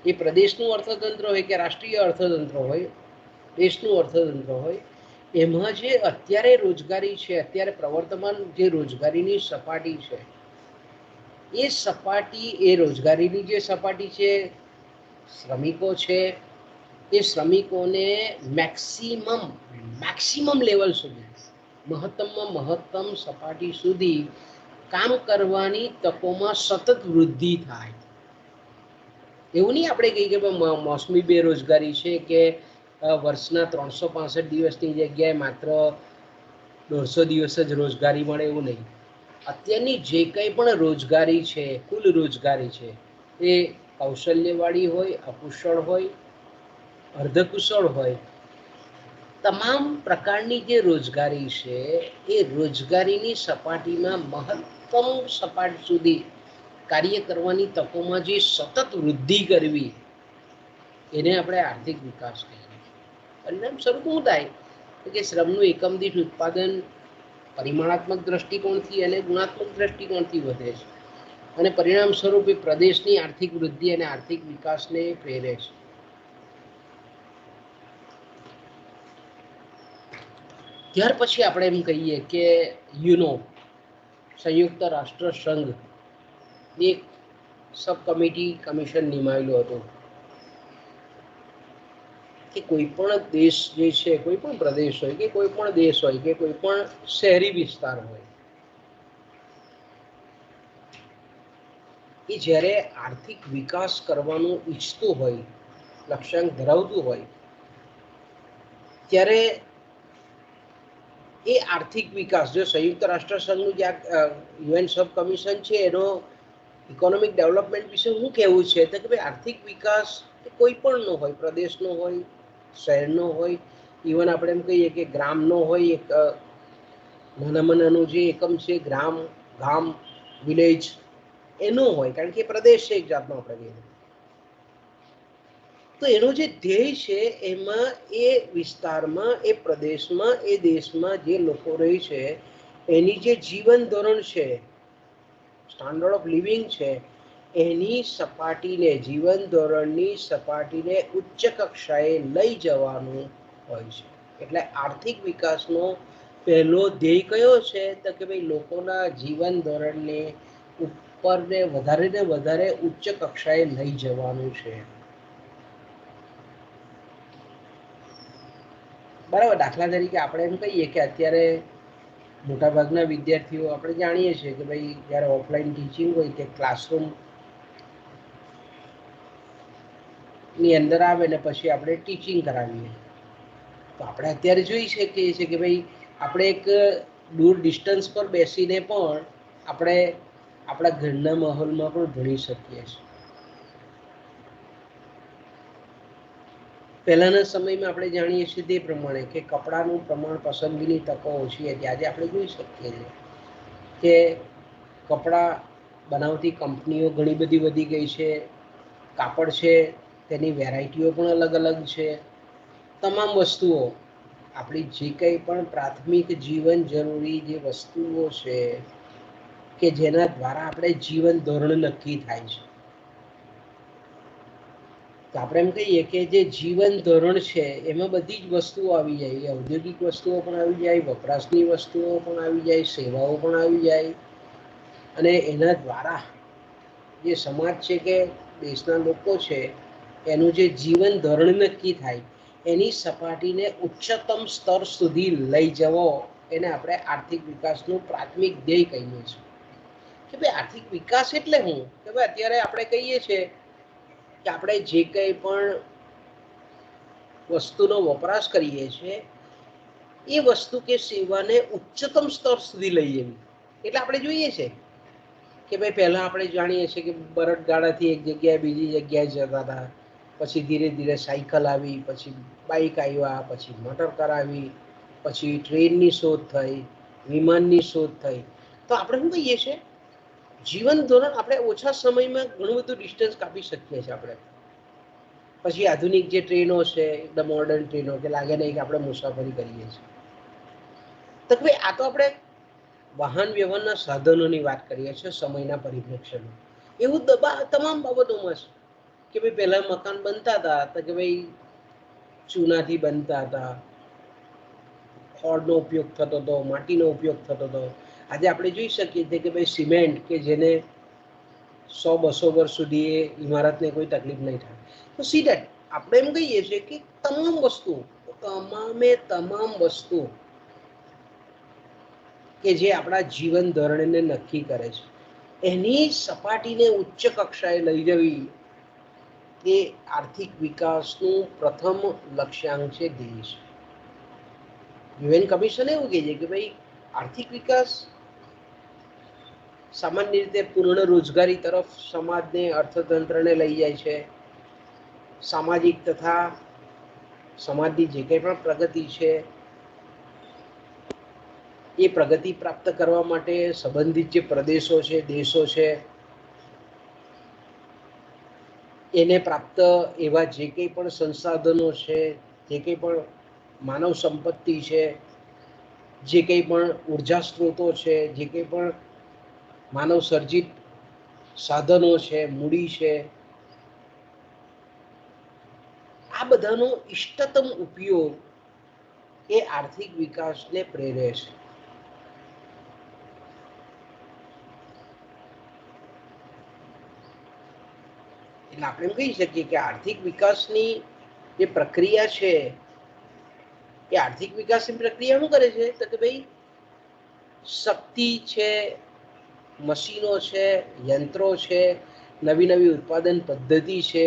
A: એ પ્રદેશનું અર્થતંત્ર હોય કે રાષ્ટ્રીય અર્થતંત્ર હોય, દેશનું અર્થતંત્ર હોય, એમાં જે અત્યારે રોજગારી છે, અત્યારે પ્રવર્તમાન જે રોજગારીની સપાટી છે, એ સપાટી, એ રોજગારીની જે સપાટી છે, શ્રમિકો છે, એ શ્રમિકોને મેક્સિમમ લેવલ સુધી, મહત્તમમાં મહત્તમ સપાટી સુધી કામ કરવાની તકોમાં સતત વૃદ્ધિ થાય. એવું નહીં આપણે કહીએ કે મોસમી બેરોજગારી છે કે વર્ષના 365 દિવસની જગ્યાએ માત્ર 150 દિવસ જ રોજગારી મળે, એવું નહીં. અત્યારની જે કંઈ પણ રોજગારી છે, કુલ રોજગારી છે, એ કૌશલ્યવાળી હોય, અકુશળ હોય, અર્ધકુશળ હોય, તમામ પ્રકારની જે રોજગારી છે એ રોજગારીની સપાટીમાં મહત્તમ સપાટી સુધી કાર્ય કરવાની તકોમાં જે સતત વૃદ્ધિ કરવી, એને આપણે આર્થિક વિકાસ કહીએ. પરિણામ સ્વરૂપ શું થાય કે શ્રમનું એકમ દીઠ ઉત્પાદન પરિમાણાત્મક દ્રષ્ટિકોણથી અને ગુણાત્મક દ્રષ્ટિકોણથી વધે છે, અને પરિણામ સ્વરૂપે પ્રદેશની આર્થિક વૃદ્ધિ અને આર્થિક વિકાસને પ્રેરે છે. ત્યાર પછી આપણે એમ કહીએ કે યુનો, સંયુક્ત રાષ્ટ્ર સંઘ, એક સબ કમિશન નિમાયેલું હતું કે કોઈ પણ દેશ જે છે, કોઈ પણ પ્રદેશ હોય કે કોઈ પણ દેશ હોય કે કોઈ પણ શહેરી વિસ્તાર હોય, એ જ્યારે આર્થિક વિકાસ કરવાનું ઈચ્છતું હોય, લક્ષ્યાંક ધરાવતું હોય, ત્યારે એ આર્થિક વિકાસ, જો સંયુક્ત રાષ્ટ્ર સંઘનું જે યુએન સબ કમિશન છે, એનો ઇકોનોમિક ડેવલપમેન્ટ વિશે શું કહેવું છે તો કે ભાઈ આર્થિક વિકાસ કોઈ પણ નો હોય, પ્રદેશનો હોય, શહેરનો હોય, ઇવન આપણે એમ કહીએ કે ગ્રામનો હોય, એક નાનામાં નાનું જે એકમ છે ગ્રામ, ગામ, વિલેજ, એનો હોય, કારણ કે પ્રદેશ છે એક જાતનો આપણે કહીએ. તો એનો જે ધ્યેય છે એમાં એ વિસ્તારમાં, એ પ્રદેશમાં, એ દેશમાં જે લોકો રહે છે એની જે જીવન ધોરણ છે, સ્ટાન્ડર્ડ ઓફ લિવિંગ છે, એની સપાટીને, જીવન ધોરણની સપાટીને ઉચ્ચ કક્ષાએ લઈ જવાનું હોય છે. એટલે આર્થિક વિકાસનો પહેલો ધ્યેય કયો છે તો કે ભાઈ લોકોના જીવન ધોરણને ઉપરને વધારે ઉચ્ચ કક્ષાએ લઈ જવાનું છે. બરાબર. દાખલા તરીકે આપણે એમ કહીએ કે અત્યારે મોટાભાગના વિદ્યાર્થીઓ આપણે જાણીએ છીએ કે ભાઈ જ્યારે ઓફલાઈન ટીચિંગ હોય કે ક્લાસરૂમ ની અંદર આવે ને પછી આપણે ટીચિંગ કરાવીએ, તો આપણે અત્યારે જોઈ શકીએ છીએ કે ભાઈ આપણે એક દૂર ડિસ્ટન્સ પર બેસીને પણ આપણે આપણા ઘરના માહોલમાં પણ ભણી શકીએ છીએ. પહેલાના સમયમાં આપણે જાણીએ છીએ તે પ્રમાણે કે કપડાનું પ્રમાણ, પસંદગીની તકો ઓછી હતી. આજે આપણે જોઈ શકીએ છીએ કે કપડાં બનાવતી કંપનીઓ ઘણી બધી વધી ગઈ છે, કાપડ છે તેની વેરાયટીઓ પણ અલગ અલગ છે. તમામ વસ્તુઓ, આપણી જે કંઈ પણ પ્રાથમિક જીવન જરૂરી જે વસ્તુઓ છે કે જેના દ્વારા આપણે જીવન ધોરણ નક્કી થાય છે, તો આપણે એમ કહીએ કે જે જીવન ધોરણ છે એમાં બધી જ વસ્તુઓ આવી જાય. ઔદ્યોગિક વસ્તુઓ પણ આવી જાય, વપરાશની વસ્તુઓ પણ આવી જાય, સેવાઓ પણ આવી જાય, અને એના દ્વારા જે સમાજ છે કે દેશના લોકો છે એનું જે જીવન ધોરણ નક્કી થાય, એની સપાટીને ઉચ્ચતમ સ્તર સુધી લઈ જવો, એને આપણે આર્થિક વિકાસનું પ્રાથમિક ધ્યેય કહીએ છીએ. કે ભાઈ આર્થિક વિકાસ એટલે શું કે ભાઈ અત્યારે આપણે કહીએ છીએ કે આપણે જે કંઈ પણ વસ્તુનો વપરાશ કરીએ છીએ એ વસ્તુ કે સેવાને ઉચ્ચતમ સ્તર સુધી લઈ જવી. એટલે આપણે જોઈએ છે કે ભાઈ પહેલા આપણે જાણીએ છીએ કે બળદગાડાથી એક જગ્યાએ બીજી જગ્યાએ જતા હતા, પછી ધીરે ધીરે સાયકલ આવી, પછી બાઈક આવ્યા, પછી મોટર કાર આવી, પછી ટ્રેનની શોધ થઈ, વિમાનની શોધ થઈ. તો આપણે શું કહીએ છીએ, જીવન ધોરણ આપણે ઓછા સમયમાં ઘણું બધું ડિસ્ટન્સ કાપી શકીએ છીએ આપણે. પછી આધુનિક જે ટ્રેનો છે, એકદમ મોડર્ન ટ્રેનો, કે લાગે નહીં કે આપણે મુસાફરી કરીએ છીએ. તો ભાઈ આ તો આપણે વાહન વ્યવહારના સાધનોની વાત કરીએ છીએ સમયના પરિપ્રેક્ષ્યમાં. એવું તમામ બાબતોમાં છે કે ભાઈ પહેલા મકાન બનતા હતા તો કે ભાઈ ચૂનાથી બનતા હતા, ખોળનો ઉપયોગ થતો હતો, માટીનો ઉપયોગ થતો હતો. આજે આપણે જોઈ શકીએ છીએ કે ભાઈ સિમેન્ટ, કે જેને 100-200 વર્ષ સુધી એ ઇમારતને કોઈ તકલીફ નહીં થાય. તો સી દેટ આપણે એમ કહીએ છીએ કે તમામ વસ્તુ કે જે આપણા જીવન ધોરણને નક્કી કરે છે એની સપાટીને ઉચ્ચ કક્ષાએ લઈ જવી એ આર્થિક વિકાસનું પ્રથમ લક્ષ્યાંક છે, ધ્યેય છે. યુએન કમિશન એવું કહે છે કે ભાઈ આર્થિક વિકાસ સામાન્ય રીતે પૂર્ણ રોજગારી તરફ સમાજને અર્થતંત્રને લઈ જાય છે. સામાજિક તથા સમાજની જે કંઈ પણ પ્રગતિ છે એ પ્રગતિ પ્રાપ્ત કરવા માટે સંબંધિત જે પ્રદેશો છે, દેશો છે, એને પ્રાપ્ત એવા જે કંઈ પણ સંસાધનો છે, જે કંઈ પણ માનવ સંપત્તિ છે, જે કંઈ પણ ઉર્જા સ્ત્રોતો છે, જે કંઈ પણ માનવ સર્જિત સાધનો છે, મૂડી છે, આ બધાનો ઇષ્ટતમ ઉપયોગ એ આર્થિક વિકાસને પ્રેરે છે. એટલે આપણે એમ કહી શકીએ કે આર્થિક વિકાસની જે પ્રક્રિયા છે એ આર્થિક વિકાસની પ્રક્રિયા શું કરે છે તો કે ભાઈ શક્તિ છે, મશીનો છે, યંત્રો છે, નવી નવી ઉત્પાદન પદ્ધતિ છે,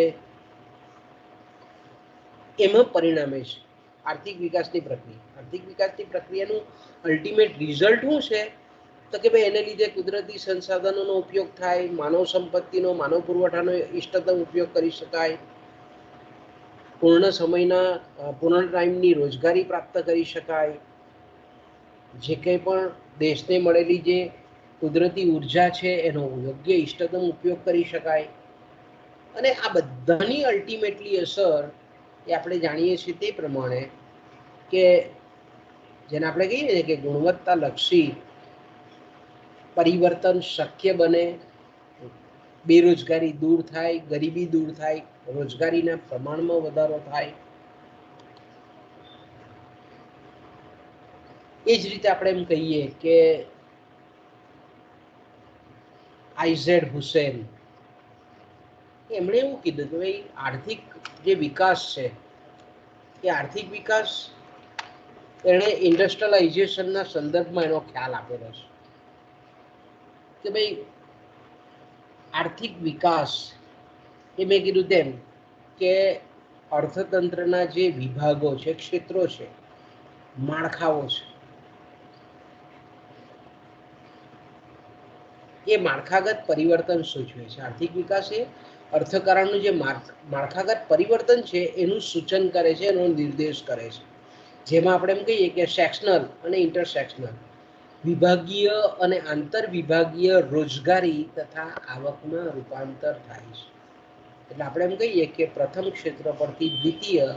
A: એમાં પરિણામે છે આર્થિક વિકાસની પ્રક્રિયા. આર્થિક વિકાસની પ્રક્રિયાનું અલ્ટિમેટ રિઝલ્ટ શું છે તો કે ભાઈ એને લીધે કુદરતી સંસાધનોનો ઉપયોગ થાય, માનવ સંપત્તિનો, માનવ પુરવઠાનો ઇષ્ટતમ ઉપયોગ કરી શકાય, પૂર્ણ ટાઈમની રોજગારી પ્રાપ્ત કરી શકાય, જે કંઈ પણ દેશને મળેલી જે કુદરતી ઉર્જા છે એનો યોગ્ય ઇષ્ટતમ ઉપયોગ કરી શકાય. અને આ બધાની અલ્ટિમેટલી અસર એ આપણે જાણીએ છીએ તે પ્રમાણે કે જેને આપણે કહીએ ને કે ગુણવત્તાલક્ષી પરિવર્તન શક્ય બને, બેરોજગારી દૂર થાય, ગરીબી દૂર થાય, રોજગારીના પ્રમાણમાં વધારો થાય. એ જ રીતે આપણે એમ કહીએ કે આઈઝેડ હુસેન એમણે એવું કીધું કે ભાઈ આર્થિક જે વિકાસ છે એ આર્થિક વિકાસ એણે ઇન્ડસ્ટ્રીયલાઇઝેશનના સંદર્ભમાં એનો ખ્યાલ આપેલો છે કે ભાઈ આર્થિક વિકાસ એ મેં કીધું તેમ કે અર્થતંત્રના જે વિભાગો છે, ક્ષેત્રો છે, માળખાઓ છે, એ માળખાગત પરિવર્તન સૂચવે છે. આર્થિક વિકાસ એ અર્થકારણનું જે માળખાગત પરિવર્તન છે એનું સૂચન કરે છે, એનો નિર્દેશ કરે છે. જેમાં આપણે એમ કહીએ કે સેક્શનલ અને ઇન્ટરસેક્શનલ, વિભાગીય અને આંતર વિભાગીય રોજગારી તથા આવકમાં રૂપાંતર થાય છે. એટલે આપણે એમ કહીએ કે પ્રથમ ક્ષેત્ર પરથી દ્વિતીય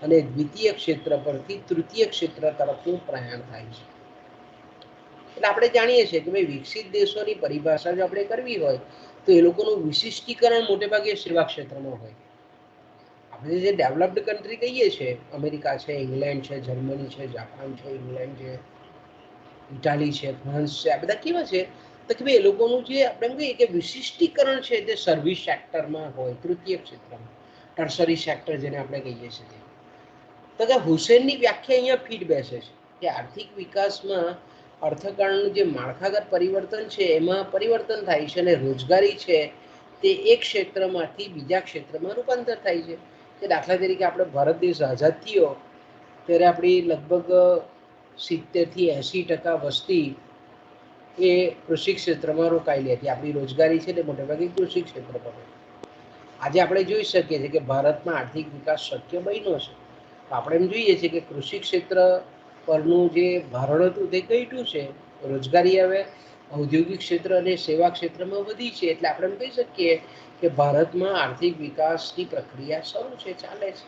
A: અને દ્વિતીય ક્ષેત્ર પરથી તૃતીય ક્ષેત્ર તરફનું પ્રયાણ થાય છે. એટલે આપણે જાણીએ છીએ કે ભાઈ વિકસિત દેશોની પરિભાષા જો આપણે કરવી હોય તો એ લોકોનું વિશિષ્ટીકરણ મોટે ભાગે સેવા ક્ષેત્રમાં હોય. આપણે જે ડેવલપ્ડ કન્ટ્રી કહીએ છીએ, અમેરિકા છે, ઇંગ્લેન્ડ છે, જર્મની છે, જાપાન છે, ઇંગ્લેન્ડ છે, ઇટાલી છે, ફ્રાન્સ છે, આ બધા કેવા છે તો કે ભાઈ એ લોકોનું જે આપણે એમ કહીએ કે વિશિષ્ટીકરણ છે તે સર્વિસ સેક્ટરમાં હોય, તૃતીય ક્ષેત્રમાં, ટર્સરી સેક્ટર જેને આપણે કહીએ છીએ. તો કે હુસેનની વ્યાખ્યા અહીંયા ફીટ બેસે છે કે આર્થિક વિકાસમાં અર્થકારણનું જે માળખાગત પરિવર્તન છે એમાં પરિવર્તન થાય છે અને રોજગારી છે તે એક ક્ષેત્રમાંથી બીજા ક્ષેત્રમાં રૂપાંતર થાય છે. કે દાખલા તરીકે આપણે ભારત દેશ આઝાદ થયો ત્યારે આપણી લગભગ 70-80% વસ્તી એ કૃષિ ક્ષેત્રમાં રોકાયેલી હતી. આપણી રોજગારી છે તે મોટેભાગે કૃષિ ક્ષેત્ર પર. આજે આપણે જોઈ શકીએ છીએ કે ભારતમાં આર્થિક વિકાસ શક્ય બન્યો છે. આપણે એમ જોઈએ છીએ કે કૃષિ ક્ષેત્ર પરનું જે ભારણ હતું તે ઘટ્યું છે. રોજગારી હવે ઔદ્યોગિક ક્ષેત્ર અને સેવા ક્ષેત્રમાં વધી છે. એટલે આપણે એમ કહી શકીએ કે ભારતમાં આર્થિક વિકાસની પ્રક્રિયા શરૂ છે, ચાલે છે.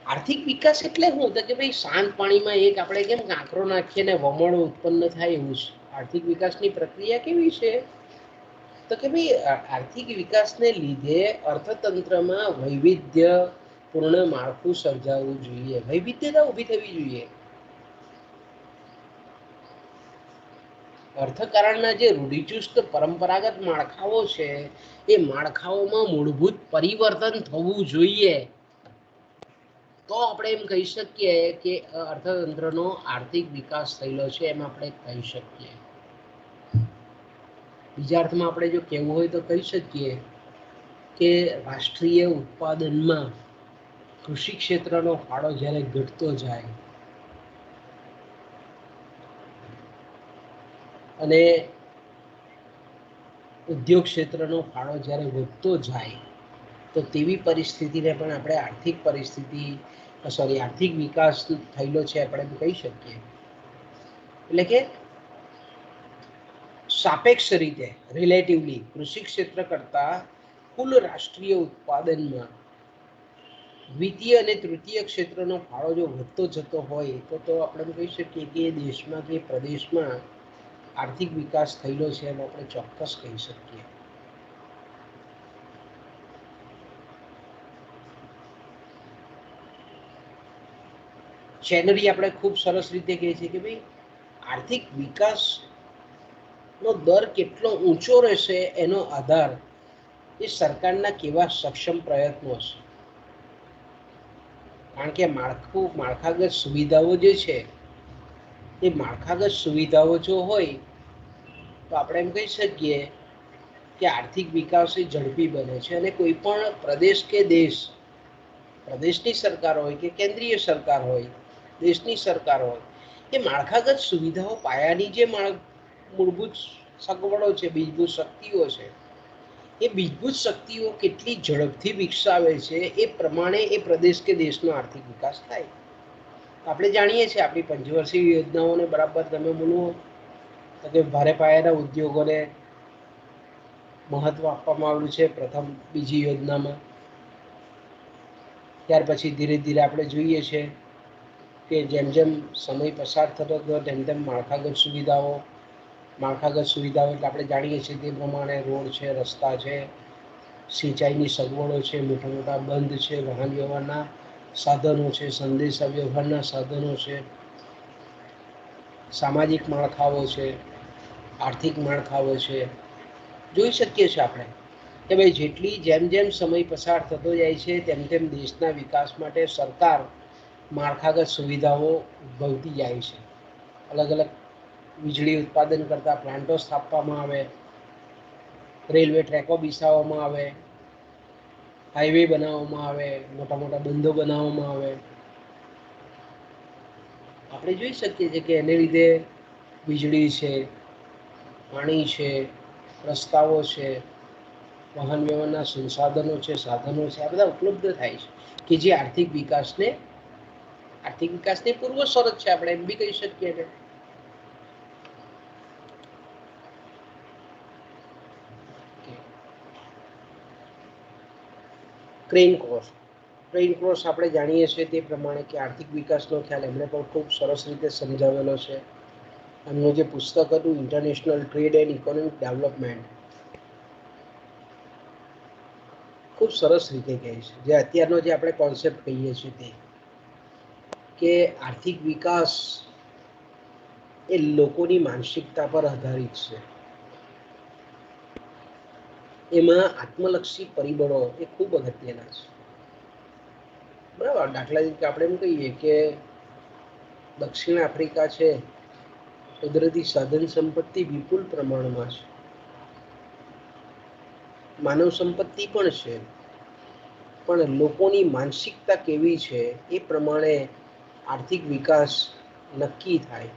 A: આર્થિક વિકાસ એટલે શું તો કે ભાઈ શાંત પાણીમાં એક આપણે કેમ કાંકરો નાખીએ ને વમળો ઉત્પન્ન થાય એવું છે. આર્થિક વિકાસની પ્રક્રિયા કેવી છે તો કે ભાઈ આર્થિક વિકાસને લીધે અર્થતંત્રમાં વૈવિધ્ય પૂર્ણ માળખું સર્જાવવું જોઈએ, વૈવિધ્યતા ઊભી થવી જોઈએ. અર્થકારણના જે રૂઢિચુસ્ત પરંપરાગત માળખાઓ છે એ માળખાઓમાં મૂળભૂત પરિવર્તન થવું જોઈએ, તો આપણે એમ કહી શકીએ કે અર્થતંત્રનો આર્થિક વિકાસ થયેલો છે એમ આપણે કહી શકીએ. બીજા અર્થમાં આપણે જો કહેવું હોય તો કહી શકીએ કે રાષ્ટ્રીય ઉત્પાદનમાં કૃષિ ક્ષેત્રનો ફાળો જ્યારે ઘટતો જાય અને ઉદ્યોગ ક્ષેત્રનો ફાળો જ્યારે વધતો જાય તો તેવી પરિસ્થિતિને પણ આપણે આર્થિક પરિસ્થિતિ આર્થિક વિકાસ થયેલો છે આપણે કહી શકીએ. એટલે કે સાપેક્ષ રીતે રિલેટિવલી કૃષિ ક્ષેત્ર કરતા કુલ રાષ્ટ્રીય ઉત્પાદનમાં દ્વિતીય અને તૃતીય ક્ષેત્રનો ફાળો જો વધતો જતો હોય તો આપણે કહી શકીએ કે દેશમાં કે પ્રદેશમાં આર્થિક વિકાસ થયેલો છે એમ આપણે ચોક્કસ કહી શકીએ. ચેનરી આપણે ખૂબ સરસ રીતે કહે છે કે ભાઈ આર્થિક વિકાસ નો દર કેટલો ઊંચો રહેશે એનો આધાર એ સરકારના કેવા સક્ષમ પ્રયત્નો છે. કારણ કે માળખાગત સુવિધાઓ જે છે એ માળખાગત સુવિધાઓ જો હોય તો આપણે એમ કહી શકીએ કે આર્થિક વિકાસ એ ઝડપી બને છે અને કોઈ પણ પ્રદેશ કે પ્રદેશની સરકાર હોય કે કેન્દ્રીય સરકાર હોય, દેશની સરકાર હોય, એ માળખાગત સુવિધાઓ પાયાની જે મૂળભૂત સગવડો છે, બીજભૂત શક્તિઓ છે, એ બીજભૂત શક્તિઓ કેટલી ઝડપથી વિકસાવે છે એ પ્રમાણે એ પ્રદેશ કે દેશનો આર્થિક વિકાસ થાય. આપણે જાણીએ છીએ આપણી પંચવર્ષીય યોજનાઓને બરાબર તમે બોલો તો કે ભારે પાયાના ઉદ્યોગોને મહત્વ આપવામાં આવ્યું છે પ્રથમ બીજી યોજનામાં. ત્યાર પછી ધીરે ધીરે આપણે જોઈએ છે કે જેમ જેમ સમય પસાર થતો ગયો તેમ તેમ માળખાગત સુવિધાઓ એટલે આપણે જાણીએ છીએ તે પ્રમાણે રોડ છે, રસ્તા છે, સિંચાઈની સગવડો છે, મોટા મોટા બંધ છે, વાહન વ્યવહારના સાધનો છે, સંદેશા વ્યવહારના સાધનો છે, સામાજિક માળખાઓ છે, આર્થિક માળખાઓ છે. જોઈ શકીએ છીએ આપણે કે ભાઈ જેટલી જેમ જેમ સમય પસાર થતો જાય છે તેમ તેમ દેશના વિકાસ માટે સરકાર માળખાગત સુવિધાઓ ઉદ્ભવતી જાય છે. અલગ અલગ વીજળી ઉત્પાદન કરતા પ્લાન્ટો સ્થાપવામાં આવે, રેલવે ટ્રેકો વિકસાવવામાં આવે, હાઈવે બનાવવામાં આવે, મોટા મોટા બંધો બનાવવામાં આવે. આપણે જોઈ શકીએ છીએ કે એને લીધે વીજળી છે, પાણી છે, રસ્તાઓ છે, વાહન વ્યવહારના સંસાધનો છે, સાધનો છે, આ બધા ઉપલબ્ધ થાય છે કે જે આર્થિક વિકાસની પૂર્વ શરત છે, આપણે એમ બી કહી શકીએ ને. ક્રેઇન કોર્સ આપણે જાણીએ છીએ તે પ્રમાણે કે આર્થિક વિકાસનો ખ્યાલ એમણે પણ ખૂબ સરસ રીતે સમજાવેલો છે. એમનું જે પુસ્તક હતું international trade and economic development, ખૂબ સરસ રીતે કહે છે જે અત્યારનો જે આપણે કોન્સેપ્ટ કહીએ છીએ તે કે આર્થિક વિકાસ એ લોકોની માનસિકતા પર આધારિત છે. એમાં આત્મલક્ષી પરિબળો એ ખૂબ અગત્યના છે. બરાબર, દાખલા તરીકે આપણે એમ કહીએ કે દક્ષિણ આફ્રિકા છે, કુદરતી સાધન સંપત્તિ વિપુલ પ્રમાણમાં છે, માનવ સંપત્તિ પણ છે, પણ લોકોની માનસિકતા કેવી છે એ પ્રમાણે આર્થિક વિકાસ નક્કી થાય.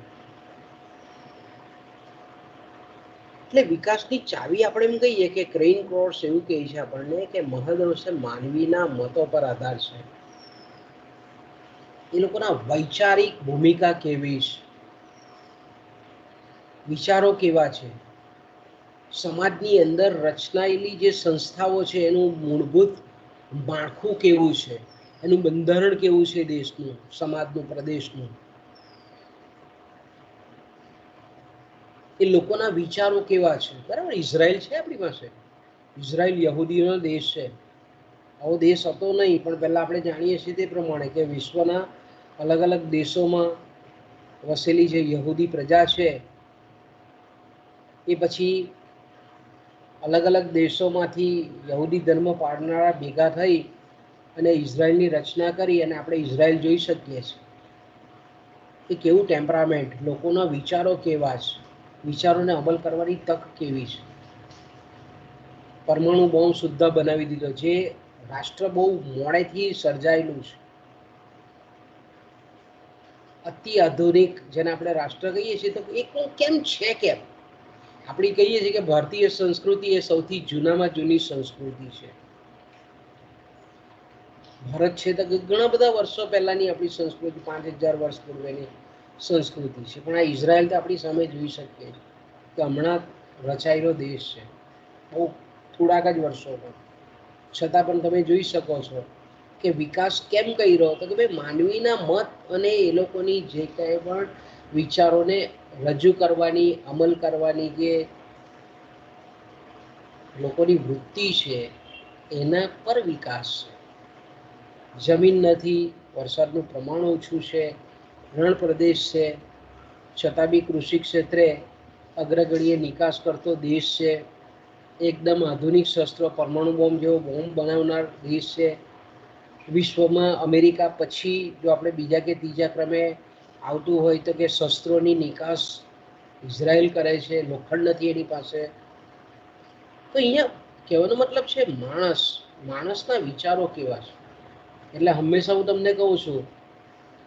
A: એટલે વિકાસની ચાવી આપણે એમ કહીએ કે ક્રેઇન કોર્સ એવું કહે છે આપણને કે મહદઅંશે માનવીના મતો પર આધાર છે. એ લોકોના વૈચારિક ભૂમિકા કેવી છે, વિચારો કેવા છે, સમાજની અંદર રચનાયેલી જે સંસ્થાઓ છે એનું મૂળભૂત માળખું કેવું છે, એનું બંધારણ કેવું છે, દેશનું, સમાજનું, પ્રદેશનું, એ લોકોના વિચારો કેવા છે. બરાબર, ઇઝરાયલ છે આપણી પાસે, ઇઝરાયલ યહૂદીનો દેશ છે. આવો દેશ હતો નહીં, પણ પહેલાં આપણે જાણીએ છીએ તે પ્રમાણે કે વિશ્વના અલગ અલગ દેશોમાં વસેલી જે યહૂદી પ્રજા છે એ પછી અલગ અલગ દેશોમાંથી યહૂદી ધર્મ પાળનારા ભેગા થઈ અને ઇઝરાયલની રચના કરી, અને આપણે ઇઝરાયલ જોઈ શકીએ છીએ કે કેવું ટેમ્પરામેન્ટ, લોકોના વિચારો કેવા છે, વિચારોને અમલ કરવાની તક કેવી છે. પરમાણુ બોમ્બ સુદ્ધા બનાવી દીધો, જે રાષ્ટ્ર બહુ મોડેથી સર્જાયેલું છે. અતિ આધુનિક જેને આપણે રાષ્ટ્ર કહીએ છીએ, તો એ કેમ છે? કેમ આપણે કહીએ છીએ કે ભારતીય સંસ્કૃતિ એ સૌથી જૂનામાં જૂની સંસ્કૃતિ છે. ભારત છે તો ઘણા બધા વર્ષો પહેલાની આપણી સંસ્કૃતિ, 5000 વર્ષ પૂર્વેની સંસ્કૃતિ છે. પણ આ ઇઝરાયલ તો આપણી સામે જોઈ શકીએ કે હમણાં રચાયેલો દેશ છે, બહુ થોડાક જ વર્ષોમાં. છતાં પણ તમે જોઈ શકો છો કે વિકાસ કેમ કર્યો, તો કે ભાઈ માનવીના મત અને એ લોકોની જે કંઈ પણ વિચારોને રજૂ કરવાની, અમલ કરવાની જે લોકોની વૃત્તિ છે, એના પર વિકાસ છે. જમીન નથી, વરસાદનું પ્રમાણ ઓછું છે, રણ પ્રદેશ છે, છતાં બી કૃષિ ક્ષેત્રે અગ્રગણ્ય નિકાસ કરતો દેશ છે. એકદમ આધુનિક શસ્ત્રો, પરમાણુ બોમ્બ જેવો બોમ્બ બનાવનાર દેશ છે. વિશ્વમાં અમેરિકા પછી જો આપણે બીજા કે ત્રીજા ક્રમે આવતું હોય તો કે શસ્ત્રોની નિકાસ ઇઝરાયલ કરે છે, લોખંડ નથી એની પાસે. તો અહીંયા કહેવાનો મતલબ છે માણસના વિચારો કેવા છે. એટલે હંમેશા હું તમને કહું છું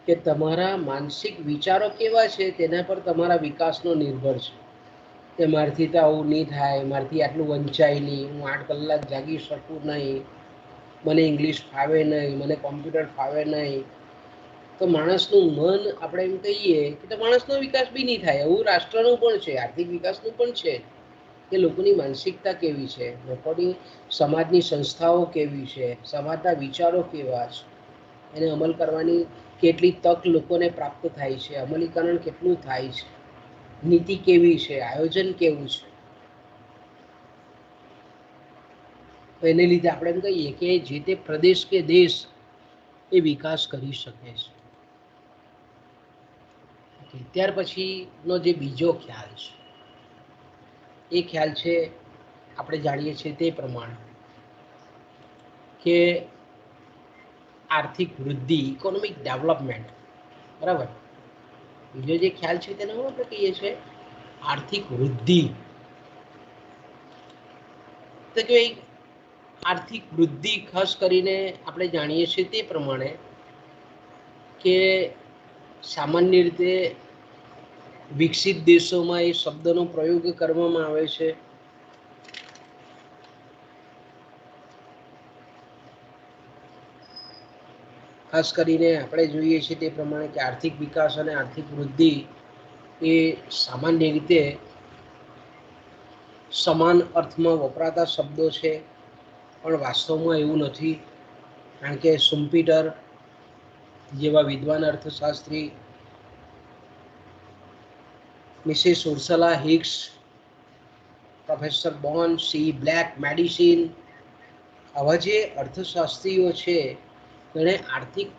A: કે તમારા માનસિક વિચારો કેવા છે તેના પર તમારા વિકાસનો નિર્ભર છે. કે મારથી તો આવું નહીં થાય, મારથી આટલું વંચાય નહીં, હું 8 કલાક જાગી શકું નહીં, મને ઇંગ્લિશ ફાવે નહીં, મને કોમ્પ્યુટર ફાવે નહીં. તો માણસનું મન આપણે એમ કહીએ કે માણસનો વિકાસ બી નહીં થાય. એવું રાષ્ટ્રનું પણ છે, આર્થિક વિકાસનું પણ છે કે લોકોની માનસિકતા કેવી છે, લોકોની સમાજની સંસ્થાઓ કેવી છે, સમાજના વિચારો કેવા છે, એને અમલ કરવાની કેટલી તક લોકોને પ્રાપ્ત થાય છે, અમલીકરણ કેટલું થાય છે, નીતિ કેવી છે, આયોજન કેવું છે. તો એને લીધે આપણે એમ કહીએ કે જે તે પ્રદેશ કે દેશ એ વિકાસ કરી શકે છે. ત્યાર પછીનો જે બીજો ખ્યાલ છે, એ ખ્યાલ છે આપણે જાણીએ છીએ તે પ્રમાણે કે આર્થિક વૃદ્ધિ, ઇકોનોમિક ડેવલપમેન્ટ. બરાબર. બીજો જે ખ્યાલ છે તેને હું આપણે કહીએ છીએ આર્થિક વૃદ્ધિ. તો કે આર્થિક વૃદ્ધિ ખાસ કરીને આપણે જાણીએ છીએ તે પ્રમાણે કે સામાન્ય રીતે વિકસિત દેશોમાં એ શબ્દનો પ્રયોગ કરવામાં આવે છે. ખાસ કરીને આપણે જોઈએ છીએ તે પ્રમાણે કે આર્થિક વિકાસ અને આર્થિક વૃદ્ધિ એ સામાન્ય રીતે સમાન અર્થમાં વપરાતા શબ્દો છે, પણ વાસ્તવમાં એવું નથી. કારણ કે સુમ્પીટર જેવા વિદ્વાન અર્થશાસ્ત્રી, મિસિસ ઉર્સલા હિક્સ, પ્રોફેસર બોન સી બ્લેક મેડિસિન, આવા જે અર્થશાસ્ત્રીઓ છે તેણે આર્થિક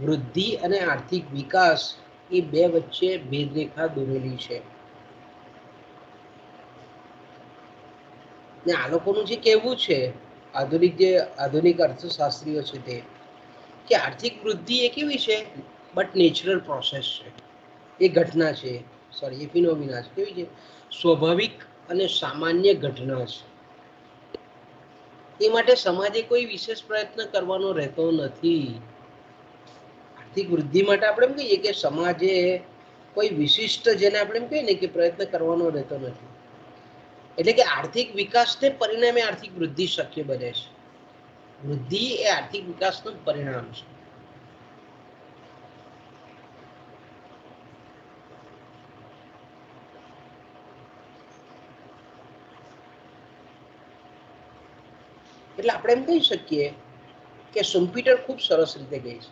A: વૃદ્ધિ અને આર્થિક વિકાસ એ બે વચ્ચે ભેદરેખા દોરેલી છે. ને આ લોકોનું જે કહેવું છે, આધુનિક અર્થશાસ્ત્રીઓ છે તે, કે આર્થિક વૃદ્ધિ એ કેવી છે, બટ નેચરલ પ્રોસેસ છે. એ ઘટના છે, સોરી એ ફિનોમિના છે. કેવી છે? સ્વાભાવિક અને સામાન્ય ઘટના છે. એ માટે સમાજે કોઈ વિશેષ પ્રયત્ન કરવાનો રહેતો નથી. આર્થિક વૃદ્ધિ માટે આપણે એમ કહીએ કે સમાજે કોઈ વિશિષ્ટ, જેને આપણે એમ કહીએ ને કે પ્રયત્ન કરવાનો રહેતો નથી. એટલે કે આર્થિક વિકાસને પરિણામે આર્થિક વૃદ્ધિ શક્ય બને છે. વૃદ્ધિ એ આર્થિક વિકાસનું પરિણામ છે. એટલે આપણે એમ કહી શકીએ કે સુમ્પીટર ખૂબ સરસ રીતે કહે છે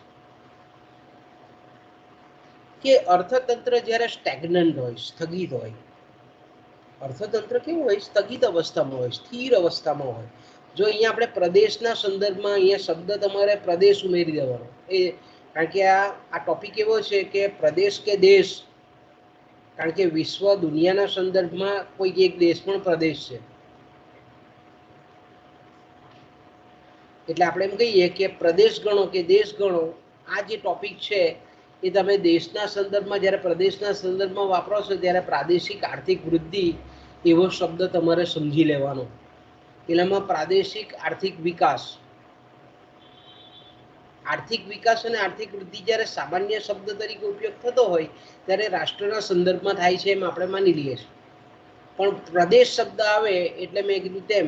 A: કે અર્થતંત્ર જ્યારે સ્ટેગ્નન્ટ હોય, સ્થગિત હોય, અર્થતંત્ર કેવું હોય? સ્થગિત અવસ્થામાં હોય, સ્થિર અવસ્થામાં હોય. જો અહીંયા આપણે પ્રદેશના સંદર્ભમાં અહીંયા શબ્દ તમારે પ્રદેશ ઉમેરી દેવાનો, એ કારણ કે આ ટોપિક એવો છે કે પ્રદેશ કે દેશ કારણ કે વિશ્વ દુનિયાના સંદર્ભમાં કોઈ એક દેશ પણ પ્રદેશ છે. એટલે આપણે એમ કહીએ કે પ્રદેશ ગણો કે દેશ ગણો, આ જે ટોપિક છે એ તમે દેશના સંદર્ભમાં જ્યારે પ્રદેશના સંદર્ભમાં વાપરો છો ત્યારે પ્રાદેશિક આર્થિક વૃદ્ધિ એવો શબ્દ તમારે સમજી લેવાનો. એનામાં પ્રાદેશિક આર્થિક વિકાસ, આર્થિક વિકાસ અને આર્થિક વૃદ્ધિ જ્યારે સામાન્ય શબ્દ તરીકે ઉપયોગ થતો હોય ત્યારે રાષ્ટ્રના સંદર્ભમાં થાય છે એમ આપણે માની લઈએ છીએ. પણ પ્રદેશ શબ્દ આવે એટલે મેં કીધું તેમ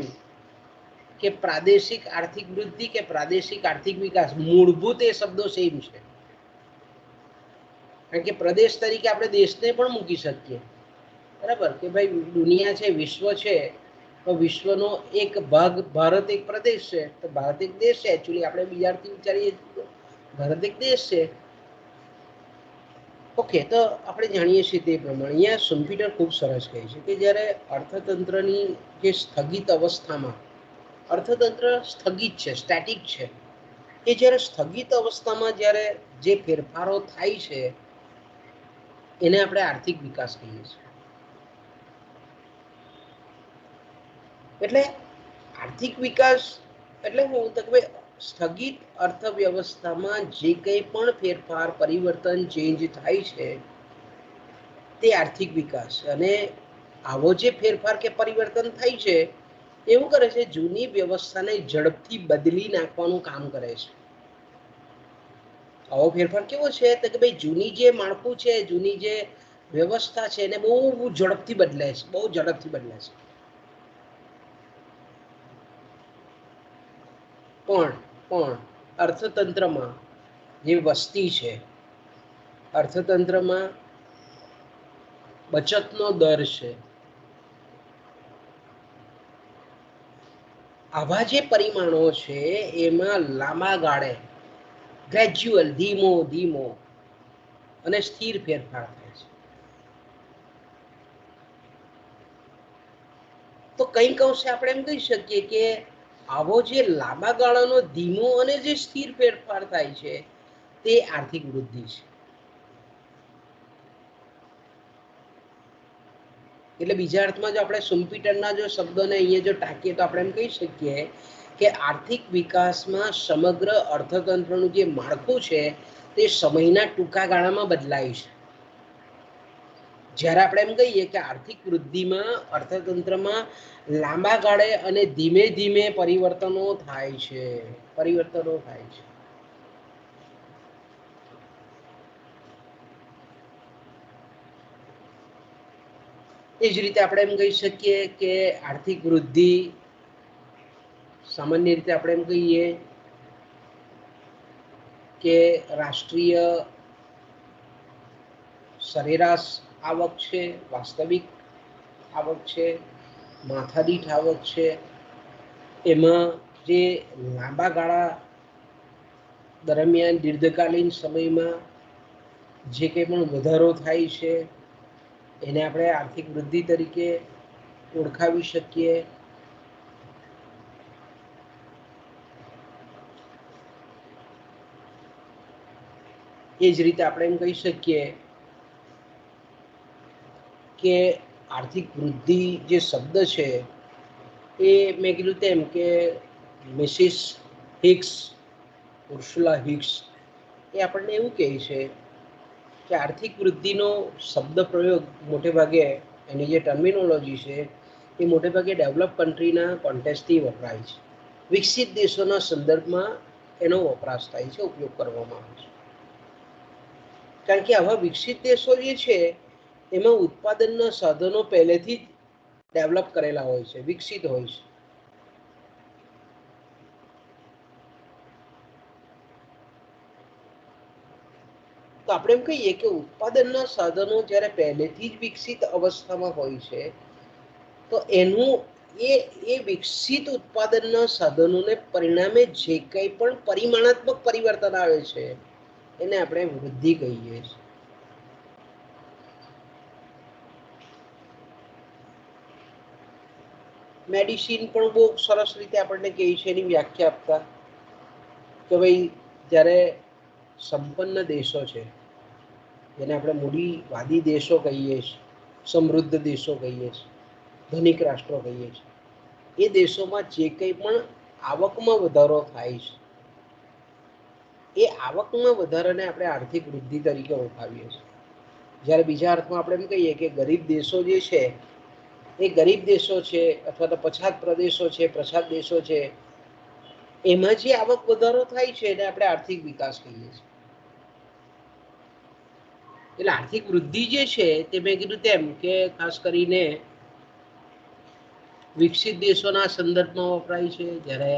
A: કે પ્રાદેશિક આર્થિક વૃદ્ધિ કે પ્રાદેશિક આર્થિક વિકાસ મૂળભૂત એ શબ્દો સેમ છે. કારણ કે પ્રદેશ તરીકે આપણે દેશને પણ મૂકી શકીએ, બરાબર, કે ભાઈ દુનિયા છે, વિશ્વ છે, તો વિશ્વનો એક ભાગ ભારત એક પ્રદેશ છે, તો ભારત એક દેશ છે. એકચ્યુઅલી આપણે બીજાથી વિચારીએ ભારત એક દેશ છે. ઓકે, તો આપણે જાણીએ છીએ તે પ્રમાણે અહીંયા શમ્પીટર ખૂબ સરસ કહે છે કે જ્યારે અર્થતંત્રની જે સ્થગિત અવસ્થામાં, અર્થતંત્ર સ્થગિત છે, સ્ટેટિક છે, એ જ્યારે સ્થગિત અવસ્થામાં જ્યારે જે ફેરફારો થાય છે એને આપણે આર્થિક વિકાસ કહીએ છીએ. એટલે આર્થિક વિકાસ એટલે હું તો કે સ્થગિત અર્થવ્યવસ્થામાં જે કંઈ પણ ફેરફાર, પરિવર્તન, ચેન્જ થાય છે તે આર્થિક વિકાસ છે. અને આવો જે ફેરફાર કે પરિવર્તન થાય છે એવું કરે છે જૂની વ્યવસ્થાને ઝડપથી બદલી નાખવાનું કામ કરે છે. આવો ફેરફાર કેવો છે તો કે ભાઈ જૂની જે માળખું છે, જૂની જે વ્યવસ્થા છે એને બહુ ઝડપથી બદલે છે, બહુ ઝડપથી બદલે છે. પણ અર્થતંત્રમાં જે વસ્તી છે, અર્થતંત્રમાં બચતનો દર છે, આવા જે પરિમાણો છે એમાં લાંબા ગાળે ગ્રેજ્યુઅલ, ધીમો ધીમો અને સ્થિર ફેરફાર થાય છે. તો કંઈક અંશે આપણે એમ કહી શકીએ કે આવો જે લાંબા ગાળાનો ધીમો અને જે સ્થિર ફેરફાર થાય છે તે આર્થિક વૃદ્ધિ છે. એટલે બીજા અર્થમાં જો આપણે શમ્પીટરના જો શબ્દોને અહીંયા જો ટાંકીએ તો આપણે એમ કહી શકીએ કે આર્થિક વિકાસમાં સમગ્ર અર્થતંત્રનું જે માળખું છે તે સમયના ટૂંકા ગાળામાં બદલાય છે. જ્યારે આપણે એમ કહીએ કે આર્થિક વૃદ્ધિમાં અર્થતંત્રમાં લાંબા ગાળે અને ધીમે ધીમે પરિવર્તનો થાય છે, પરિવર્તનો થાય છે. એ જ રીતે આપણે એમ કહી શકીએ કે આર્થિક વૃદ્ધિ સામાન્ય રીતે આપણે એમ કહીએ કે રાષ્ટ્રીય સરેરાશ આવક છે, વાસ્તવિક આવક છે, માથાદીઠ આવક છે. એમાં જે લાંબા ગાળા દરમિયાન દીર્ઘકાલીન સમયમાં જે કંઈ પણ વધારો થાય છે એને આપણે આર્થિક વૃદ્ધિ તરીકે ઓળખાવી શકીએ. એ જ રીતે આપણે એમ કહી શકીએ કે આર્થિક વૃદ્ધિ જે શબ્દ છે એ મેં કીધું તેમ કે મિસિસ હિક્સ, ઉર્સુલા હિક્સ, એ આપણને એવું કહે છે કે આર્થિક વૃદ્ધિનો શબ્દ પ્રયોગ મોટે ભાગે એની જે ટર્મિનોલોજી છે એ મોટે ભાગે ડેવલપ કન્ટ્રીના કોન્ટેક્સ્ટથી વપરાય છે. વિકસિત દેશોના સંદર્ભમાં એનો વપરાશ થાય છે, ઉપયોગ કરવામાં આવે છે. કારણ કે આવા વિકસિત દેશો જે છે એમાં ઉત્પાદનના સાધનો પહેલેથી જ ડેવલપ કરેલા હોય છે, વિકસિત હોય છે. તો આપણે એમ કહીએ કે ઉત્પાદનના સાધનો જ્યારે પહેલેથી જ વિકસિત અવસ્થામાં હોય છે તો એનું એ વિકસિત ઉત્પાદનના સાધનોને પરિણામે જે કંઈ પણ પરિમાણાત્મક પરિવર્તન આવે છે એને આપણે વૃદ્ધિ કહીએ છીએ. મેડિસિન પણ બહુ સરસ રીતે આપણને કહે છે એની વ્યાખ્યા આપતા કે ભાઈ જ્યારે સંપન્ન દેશો છે જેને આપણે મૂડીવાદી દેશો કહીએ છીએ, સમૃદ્ધ દેશો કહીએ છીએ, ધનિક રાષ્ટ્રો કહીએ છીએ, એ દેશોમાં જે કંઈ પણ આવકમાં વધારો થાય છે એ આવકમાં વધારાને આપણે આર્થિક વૃદ્ધિ તરીકે ઓળખાવીએ છીએ. જ્યારે બીજા અર્થમાં આપણે એમ કહીએ કે ગરીબ દેશો જે છે એ ગરીબ દેશો છે અથવા તો પછાત પ્રદેશો છે, પછાત દેશો છે, એમાં જે આવક વધારો થાય છે એને આપણે આર્થિક વિકાસ કહીએ છીએ. એટલે આર્થિક વૃદ્ધિ જે છે તે મેં કીધું તેમ કે ખાસ કરીને વિકસિત દેશોના સંદર્ભમાં વપરાય છે, જ્યારે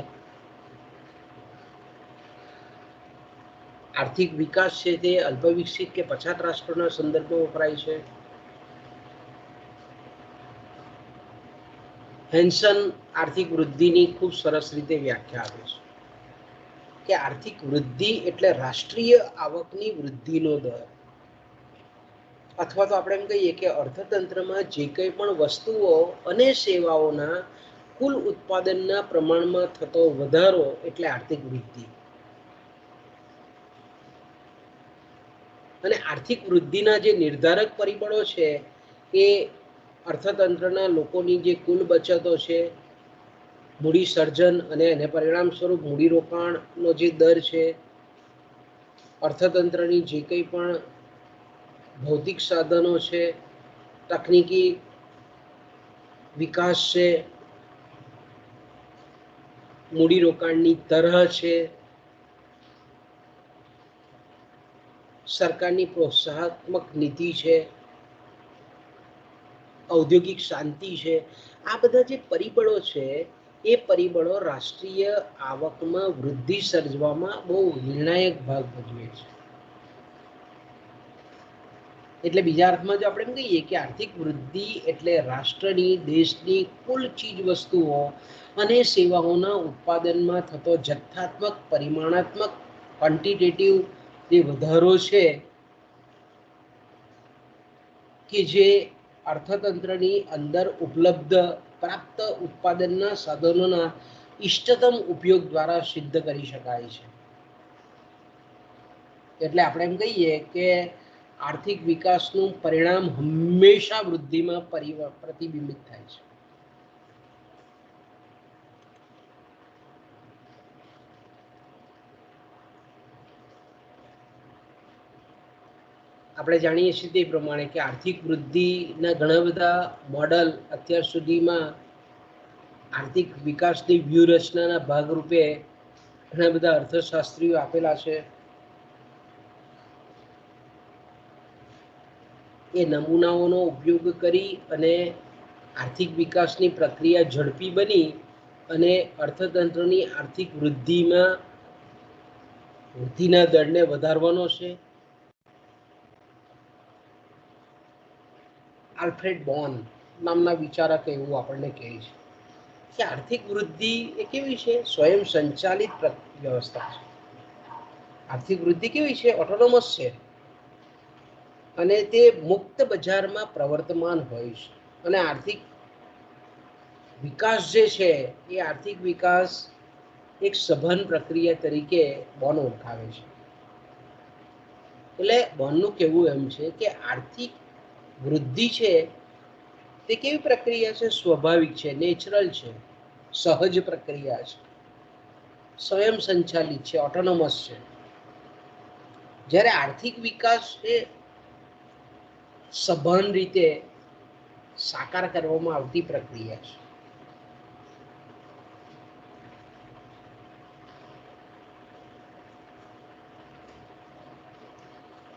A: આર્થિક વિકાસ છે તે અલ્પવિકસિત કે પછાત રાષ્ટ્રોના સંદર્ભમાં વપરાય છે. હેન્સન આર્થિક વૃદ્ધિની ખૂબ સરસ રીતે વ્યાખ્યા આપે છે કે આર્થિક વૃદ્ધિ એટલે રાષ્ટ્રીય આવકની વૃદ્ધિનો દર, અથવા તો આપણે એમ કહીએ કે અર્થતંત્રમાં જે કંઈ પણ વસ્તુઓ અને સેવાઓના કુલ ઉત્પાદનના પ્રમાણમાં થતો વધારો એટલે આર્થિક વૃદ્ધિ. અને આર્થિક વૃદ્ધિના જે નિર્ધારક પરિબળો છે એ અર્થતંત્રના લોકોની જે કુલ બચતો છે, મૂડી સર્જન અને એને પરિણામ સ્વરૂપ મૂડીરોકાણનો જે દર છે, અર્થતંત્રની જે કંઈ પણ ભૌતિક સાધનો છે, તકનીકી વિકાસ છે, મૂડીરોકાણની તરહ છે, સરકારની પ્રોત્સાહનાત્મક નીતિ છે, ઔદ્યોગિક શાંતિ છે, આ બધા જે પરિબળો છે એ પરિબળો રાષ્ટ્રીય આવકમાં વૃદ્ધિ સર્જવામાં બહુ નિર્ણાયક ભાગ ભજવે છે. એટલે બીજા અર્થમાં જો આપણે એમ કહીએ કે આર્થિક વૃદ્ધિ એટલે રાષ્ટ્રની, દેશની કુલ ચીજ વસ્તુઓ અને સેવાઓના ઉત્પાદનમાં થતો જથ્થાત્મક, પરિમાણાત્મક, ક્વોન્ટિટેટિવ જે વધારો છે કે જે અર્થતંત્રની અંદર ઉપલબ્ધ પ્રાપ્ત ઉત્પાદનના સાધનોના ઇષ્ટતમ ઉપયોગ દ્વારા સિદ્ધ કરી શકાય છે. એટલે આપણે એમ કહીએ કે આર્થિક વિકાસનું પરિણામ હંમેશા વૃદ્ધિમાં પ્રતિબિંબિત થાય છે. આપણે જાણીએ છીએ તે પ્રમાણે કે આર્થિક વૃદ્ધિના ઘણા બધા મોડલ અત્યાર સુધીમાં આર્થિક વિકાસની વ્યૂહરચનાના ભાગરૂપે ઘણા બધા અર્થશાસ્ત્રીઓ આપેલા છે. એ નમૂનાઓનો ઉપયોગ કરી અને આર્થિક વિકાસની પ્રક્રિયા ઝડપી બની અને અર્થતંત્રની આર્થિક વૃદ્ધિના દરને વધારવાનો છે. આલ્ફ્રેડ બોન નામના વિચારક એવું આપણને કહે છે કે આર્થિક વૃદ્ધિ એ કેવી છે? સ્વયં સંચાલિત વ્યવસ્થા છે. આર્થિક વૃદ્ધિ કેવી છે? ઓટોનોમસ છે અને તે મુક્ત બજારમાં પ્રવર્તમાન હોય છે. અને આર્થિક વિકાસ જે છે એ આર્થિક વિકાસ એક સઘન પ્રક્રિયા તરીકે બોન ઓળખાવે છે. એટલે બોનનું કહેવું એમ છે કે આર્થિક વૃદ્ધિ છે તે કેવી પ્રક્રિયા છે? સ્વાભાવિક છે, નેચરલ છે, સહજ પ્રક્રિયા છે, સ્વયં સંચાલિત છે, ઓટોનોમસ છે. જ્યારે આર્થિક વિકાસ એ સભાન રીતે સાકાર કરવામાં આવતી પ્રક્રિયા છે.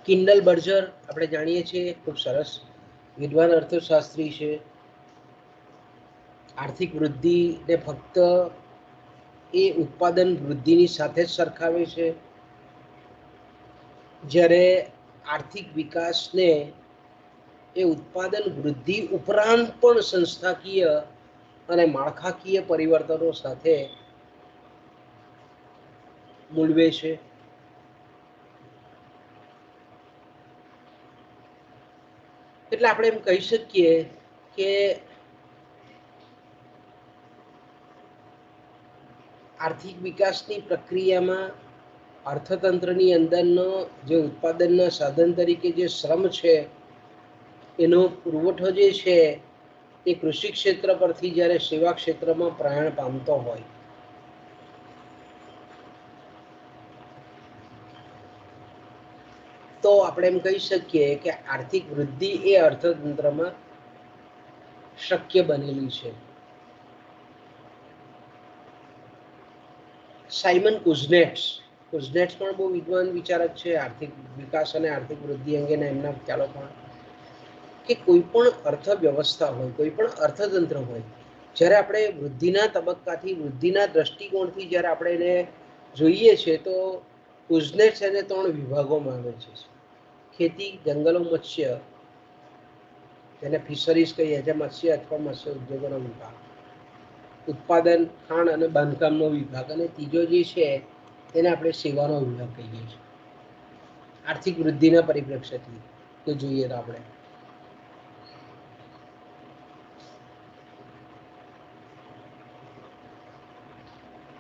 A: કિન્ડલ બર્જર આપણે જાણીએ છીએ, ખૂબ સરસ વિદ્વાન અર્થશાસ્ત્રી છે. આર્થિક વૃદ્ધિને ફક્ત એ ઉત્પાદન વૃદ્ધિની સાથે જ સરખાવે છે, જ્યારે આર્થિક વિકાસને એ ઉત્પાદન વૃદ્ધિ ઉપરાંત પણ સંસ્થાકીય અને માળખાકીય પરિવર્તનો સાથે મૂલવે છે. એટલે આપણે એમ કહી શકીએ કે આર્થિક વિકાસની પ્રક્રિયામાં અર્થતંત્રની અંદરનો જે ઉત્પાદનના સાધન તરીકે જે શ્રમ છે એનો પુરવઠો જે છે એ કૃષિ ક્ષેત્ર પરથી જ્યારે સેવા ક્ષેત્રમાં પ્રયાણ પામતો હોય તો આપણે એમ કહી શકીએ કે આર્થિક વૃદ્ધિ એ અર્થતંત્રમાં શક્ય બનેલી છે. સાયમન કુઝનેટ્સ પણ બહુ વિદ્વાન વિચારક છે આર્થિક વિકાસ અને આર્થિક વૃદ્ધિ અંગેના એમના ખ્યાલો પણ, કે કોઈ પણ અર્થવ્યવસ્થા હોય, કોઈ પણ અર્થતંત્ર હોય, જ્યારે આપણે વૃદ્ધિના તબક્કાથી, વૃદ્ધિના દ્રષ્ટિકોણથી જ્યારે આપણે એને જોઈએ છે તો કુઝનેટ્સ એને 3 વિભાગોમાં આવે છે. ખેતી, જંગલો, મત્સ્ય, જેને ફિશરીઝ કહીએ છીએ, મત્સ્ય અથવા મત્સ્ય ઉદ્યોગોનો વિભાગ, ઉત્પાદન, ખાણ અને બાંધકામનો વિભાગ, અને ત્રીજો જે છે તેને આપણે સેવાનો વિભાગ કહીએ છીએ. આર્થિક વૃદ્ધિના પરિપ્રેક્ષ્યથી તો જોઈએ તો આપણે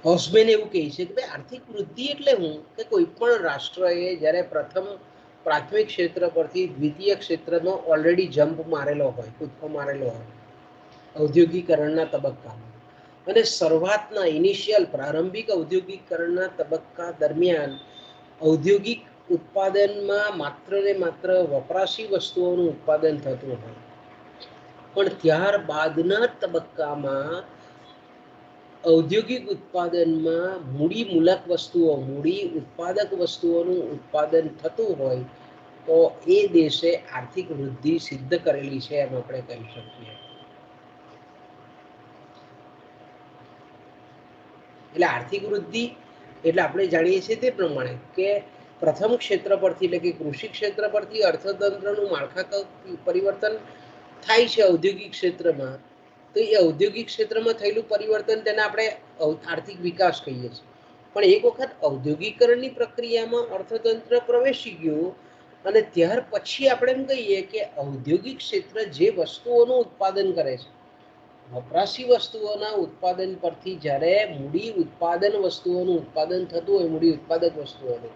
A: હોસ્બેન એવું કહે છે કે ભાઈ આર્થિક વૃદ્ધિ એટલે હું કે કોઈ પણ રાષ્ટ્રએ જ્યારે પ્રથમ પ્રાથમિક ક્ષેત્ર પરથી દ્વિતીય ક્ષેત્રનો ઓલરેડી જમ્પ મારેલો હોય, કૂદકો મારેલો હોય ઔદ્યોગિકરણના તબક્કામાં, અને શરૂઆતના ઇનિશિયલ પ્રારંભિક ઔદ્યોગિકરણના તબક્કા દરમિયાન ઔદ્યોગિક ઉત્પાદનમાં માત્ર ને માત્ર વપરાશી વસ્તુઓનું ઉત્પાદન થતું હોય, પણ ત્યારબાદના તબક્કામાં ઔદ્યોગિક ઉત્પાદનમાં મૂડી મૂલક વસ્તુઓ, મૂડી ઉત્પાદક વસ્તુઓનું ઉત્પાદન થતું હોય તો એ દેશે આર્થિક વૃદ્ધિ સિદ્ધ કરેલી છે એમ આપણે કહી શકીએ. એટલે આર્થિક વૃદ્ધિ એટલે આપણે જાણીએ છીએ તે પ્રમાણે કે પ્રથમ ક્ષેત્ર પરથી એટલે કે કૃષિ ક્ષેત્ર પરથી અર્થતંત્રનું માળખાકીય પરિવર્તન થાય છે ઔદ્યોગિક ક્ષેત્રમાં, તો એ ઔદ્યોગિક ક્ષેત્રમાં થયેલું પરિવર્તન તેને આપણે આર્થિક વિકાસ કહીએ છીએ. પણ એક વખત ઔદ્યોગિકરણની પ્રક્રિયામાં અર્થતંત્ર પ્રવેશી ગયું અને ત્યાર પછી આપણે એમ કહીએ કે ઔદ્યોગિક ક્ષેત્ર જે વસ્તુઓનું ઉત્પાદન કરે છે, વપરાશી વસ્તુઓના ઉત્પાદન પરથી જ્યારે મૂડી ઉત્પાદન વસ્તુઓનું ઉત્પાદન થતું હોય, મૂડી ઉત્પાદક વસ્તુઓનું,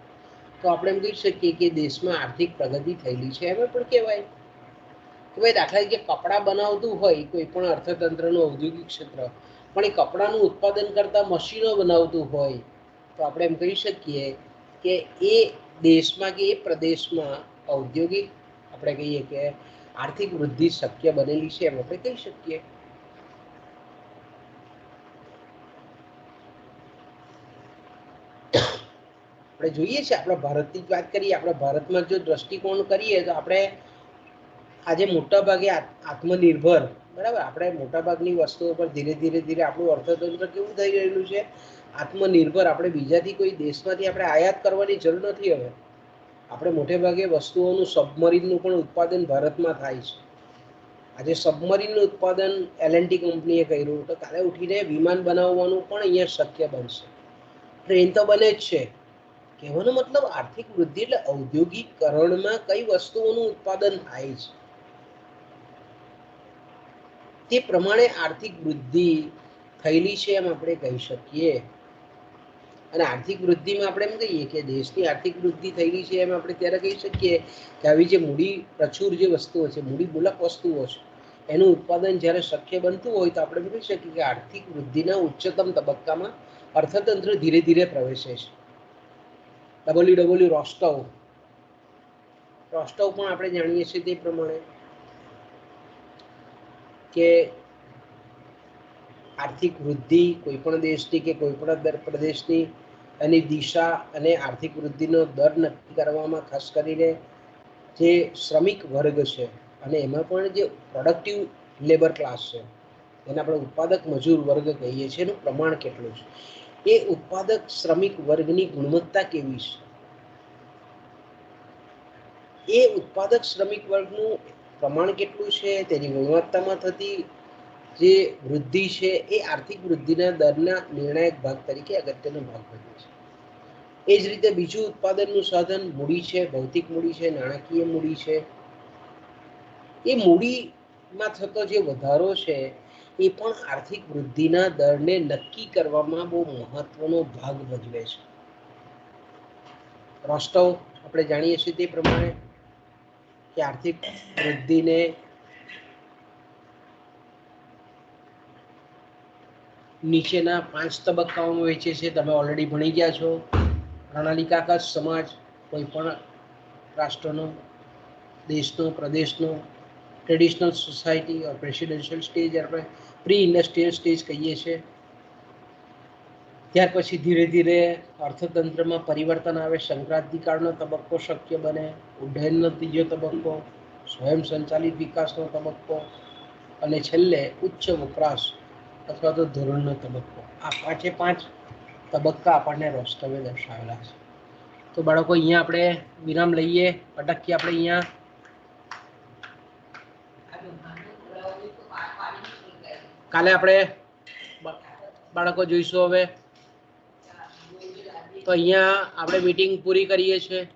A: તો આપણે એમ કહી શકીએ કે દેશમાં આર્થિક પ્રગતિ થયેલી છે. એમ પણ કહેવાય કે ભાઈ દાખલા તરીકે કપડાં બનાવતું હોય કોઈ પણ અર્થતંત્રનું ઔદ્યોગિક ક્ષેત્ર, પણ એ કપડાનું ઉત્પાદન કરતા મશીનો બનાવતું હોય તો આપણે એમ કહી શકીએ કે એ દેશમાં કે એ પ્રદેશમાં ઔદ્યોગિક આપણે કહીએ કે આર્થિક વૃદ્ધિ શક્ય બનેલી છે એમ આપણે કહી શકીએ. આપણે જોઈએ છીએ, આપણા ભારતની જ વાત કરીએ, આપણા ભારતમાં જો દ્રષ્ટિકોણ કરીએ તો આપણે આજે મોટાભાગે આત્મનિર્ભર, બરાબર, આપણે મોટાભાગની વસ્તુઓ પર ધીરે ધીરે આપણું અર્થતંત્ર કેવું થઈ રહેલું છે, આત્મનિર્ભર. આપણે બીજાથી કોઈ દેશમાંથી આપણે આયાત કરવાની જરૂર નથી. હવે આપણે મોટે ભાગે વસ્તુઓનું સબમરીનનું પણ ઉત્પાદન ભારતમાં થાય છે. આજે સબમરીનનું ઉત્પાદન L&T કંપનીએ કર્યું તો કાલે ઉઠીને વિમાન બનાવવાનું પણ અહીંયા શક્ય બનશે. ટ્રેન તો બને જ છે. કહેવાનો મતલબ આર્થિક વૃદ્ધિ એટલે ઔદ્યોગિકરણમાં કઈ વસ્તુઓનું ઉત્પાદન થાય છે તે પ્રમાણે આર્થિક વૃદ્ધિ થયેલી છે એમ આપણે કહી શકીએ. અને આર્થિક વૃદ્ધિમાં આપણે એમ કહીએ કે દેશની આર્થિક વૃદ્ધિ થયેલી છે એમ આપણે ત્યારે કહી શકીએ કે આવી જે મૂડી પ્રચુર જે વસ્તુઓ છે, મૂડી મૂલક વસ્તુઓ છે, એનું ઉત્પાદન જ્યારે શક્ય બનતું હોય તો આપણે કહી શકીએ કે આર્થિક વૃદ્ધિના ઉચ્ચતમ તબક્કામાં અર્થતંત્ર ધીરે ધીરે પ્રવેશે છે. રોસ્ટોવ પણ આપણે જાણીએ છીએ તે પ્રમાણે કે આર્થિક વૃદ્ધિ કોઈ પણ દેશની કે કોઈ પણ પ્રદેશની એની દિશા અને આર્થિક વૃદ્ધિનો દર નક્કી કરવામાં ખાસ કરીને જે શ્રમિક વર્ગ છે અને એમાં પણ જે પ્રોડક્ટિવ લેબર ક્લાસ છે, જેને આપણે ઉત્પાદક મજૂર વર્ગ કહીએ છીએ, એનું પ્રમાણ કેટલું છે, એ ઉત્પાદક શ્રમિક વર્ગની ગુણવત્તા કેવી છે, એ ઉત્પાદક શ્રમિક વર્ગનું પ્રમાણ કેટલું છે, તેની ગુણવત્તામાં થતી જે વૃદ્ધિ છે એ આર્થિક વૃદ્ધિના દરના નિર્ણાયક ભાગ તરીકે અગત્યનો ભાગ ભજવે છે. એ જ રીતે બીજું ઉત્પાદનનું સાધન મૂડી છે, ભૌતિક મૂડી છે, નાણાકીય મૂડી છે. એ મૂડીમાં થતો જે વધારો છે એ પણ આર્થિક વૃદ્ધિના દરને નક્કી કરવામાં બહુ મહત્વનો ભાગ ભજવે છે. રોસ્ટોવ આપણે જાણીએ છીએ તે પ્રમાણે કે આર્થિક વૃદ્ધિને નીચેના 5 તબક્કાઓમાં વહેંચે છે. તમે ઓલરેડી ભણી ગયા છો. પ્રણાલિકાગત સમાજ કોઈ પણ રાષ્ટ્રનો, દેશનો, પ્રદેશનો, ટ્રેડિશનલ સોસાયટી ઓર પ્રેસિડેન્શિયલ સ્ટેજ, આપણે પ્રી ઇન્ડસ્ટ્રીયલ સ્ટેજ કહીએ છીએ. ત્યાર પછી ધીરે ધીરે અર્થતંત્રમાં પરિવર્તન આવે, સંક્રાંતિકાળનો તબક્કો શક્ય બને, ઉડ્ડયનનો ત્રીજો તબક્કો, સ્વયં સંચાલિત વિકાસનો તબક્કો અને છેલ્લે ઉચ્ચ વપરાશ અથવા તો ધોરણનો તબક્કો. આ 5 તબક્કા આપણને રોસ્ટોવે દર્શાવેલા છે. તો બાળકો અહીંયા આપણે વિરામ લઈએ, અટકીએ આપણે અહીંયા. કાલે આપણે બાળકો જોઈશું હવે. તો અહીંયા આપણે મીટિંગ પૂરી કરીએ છીએ.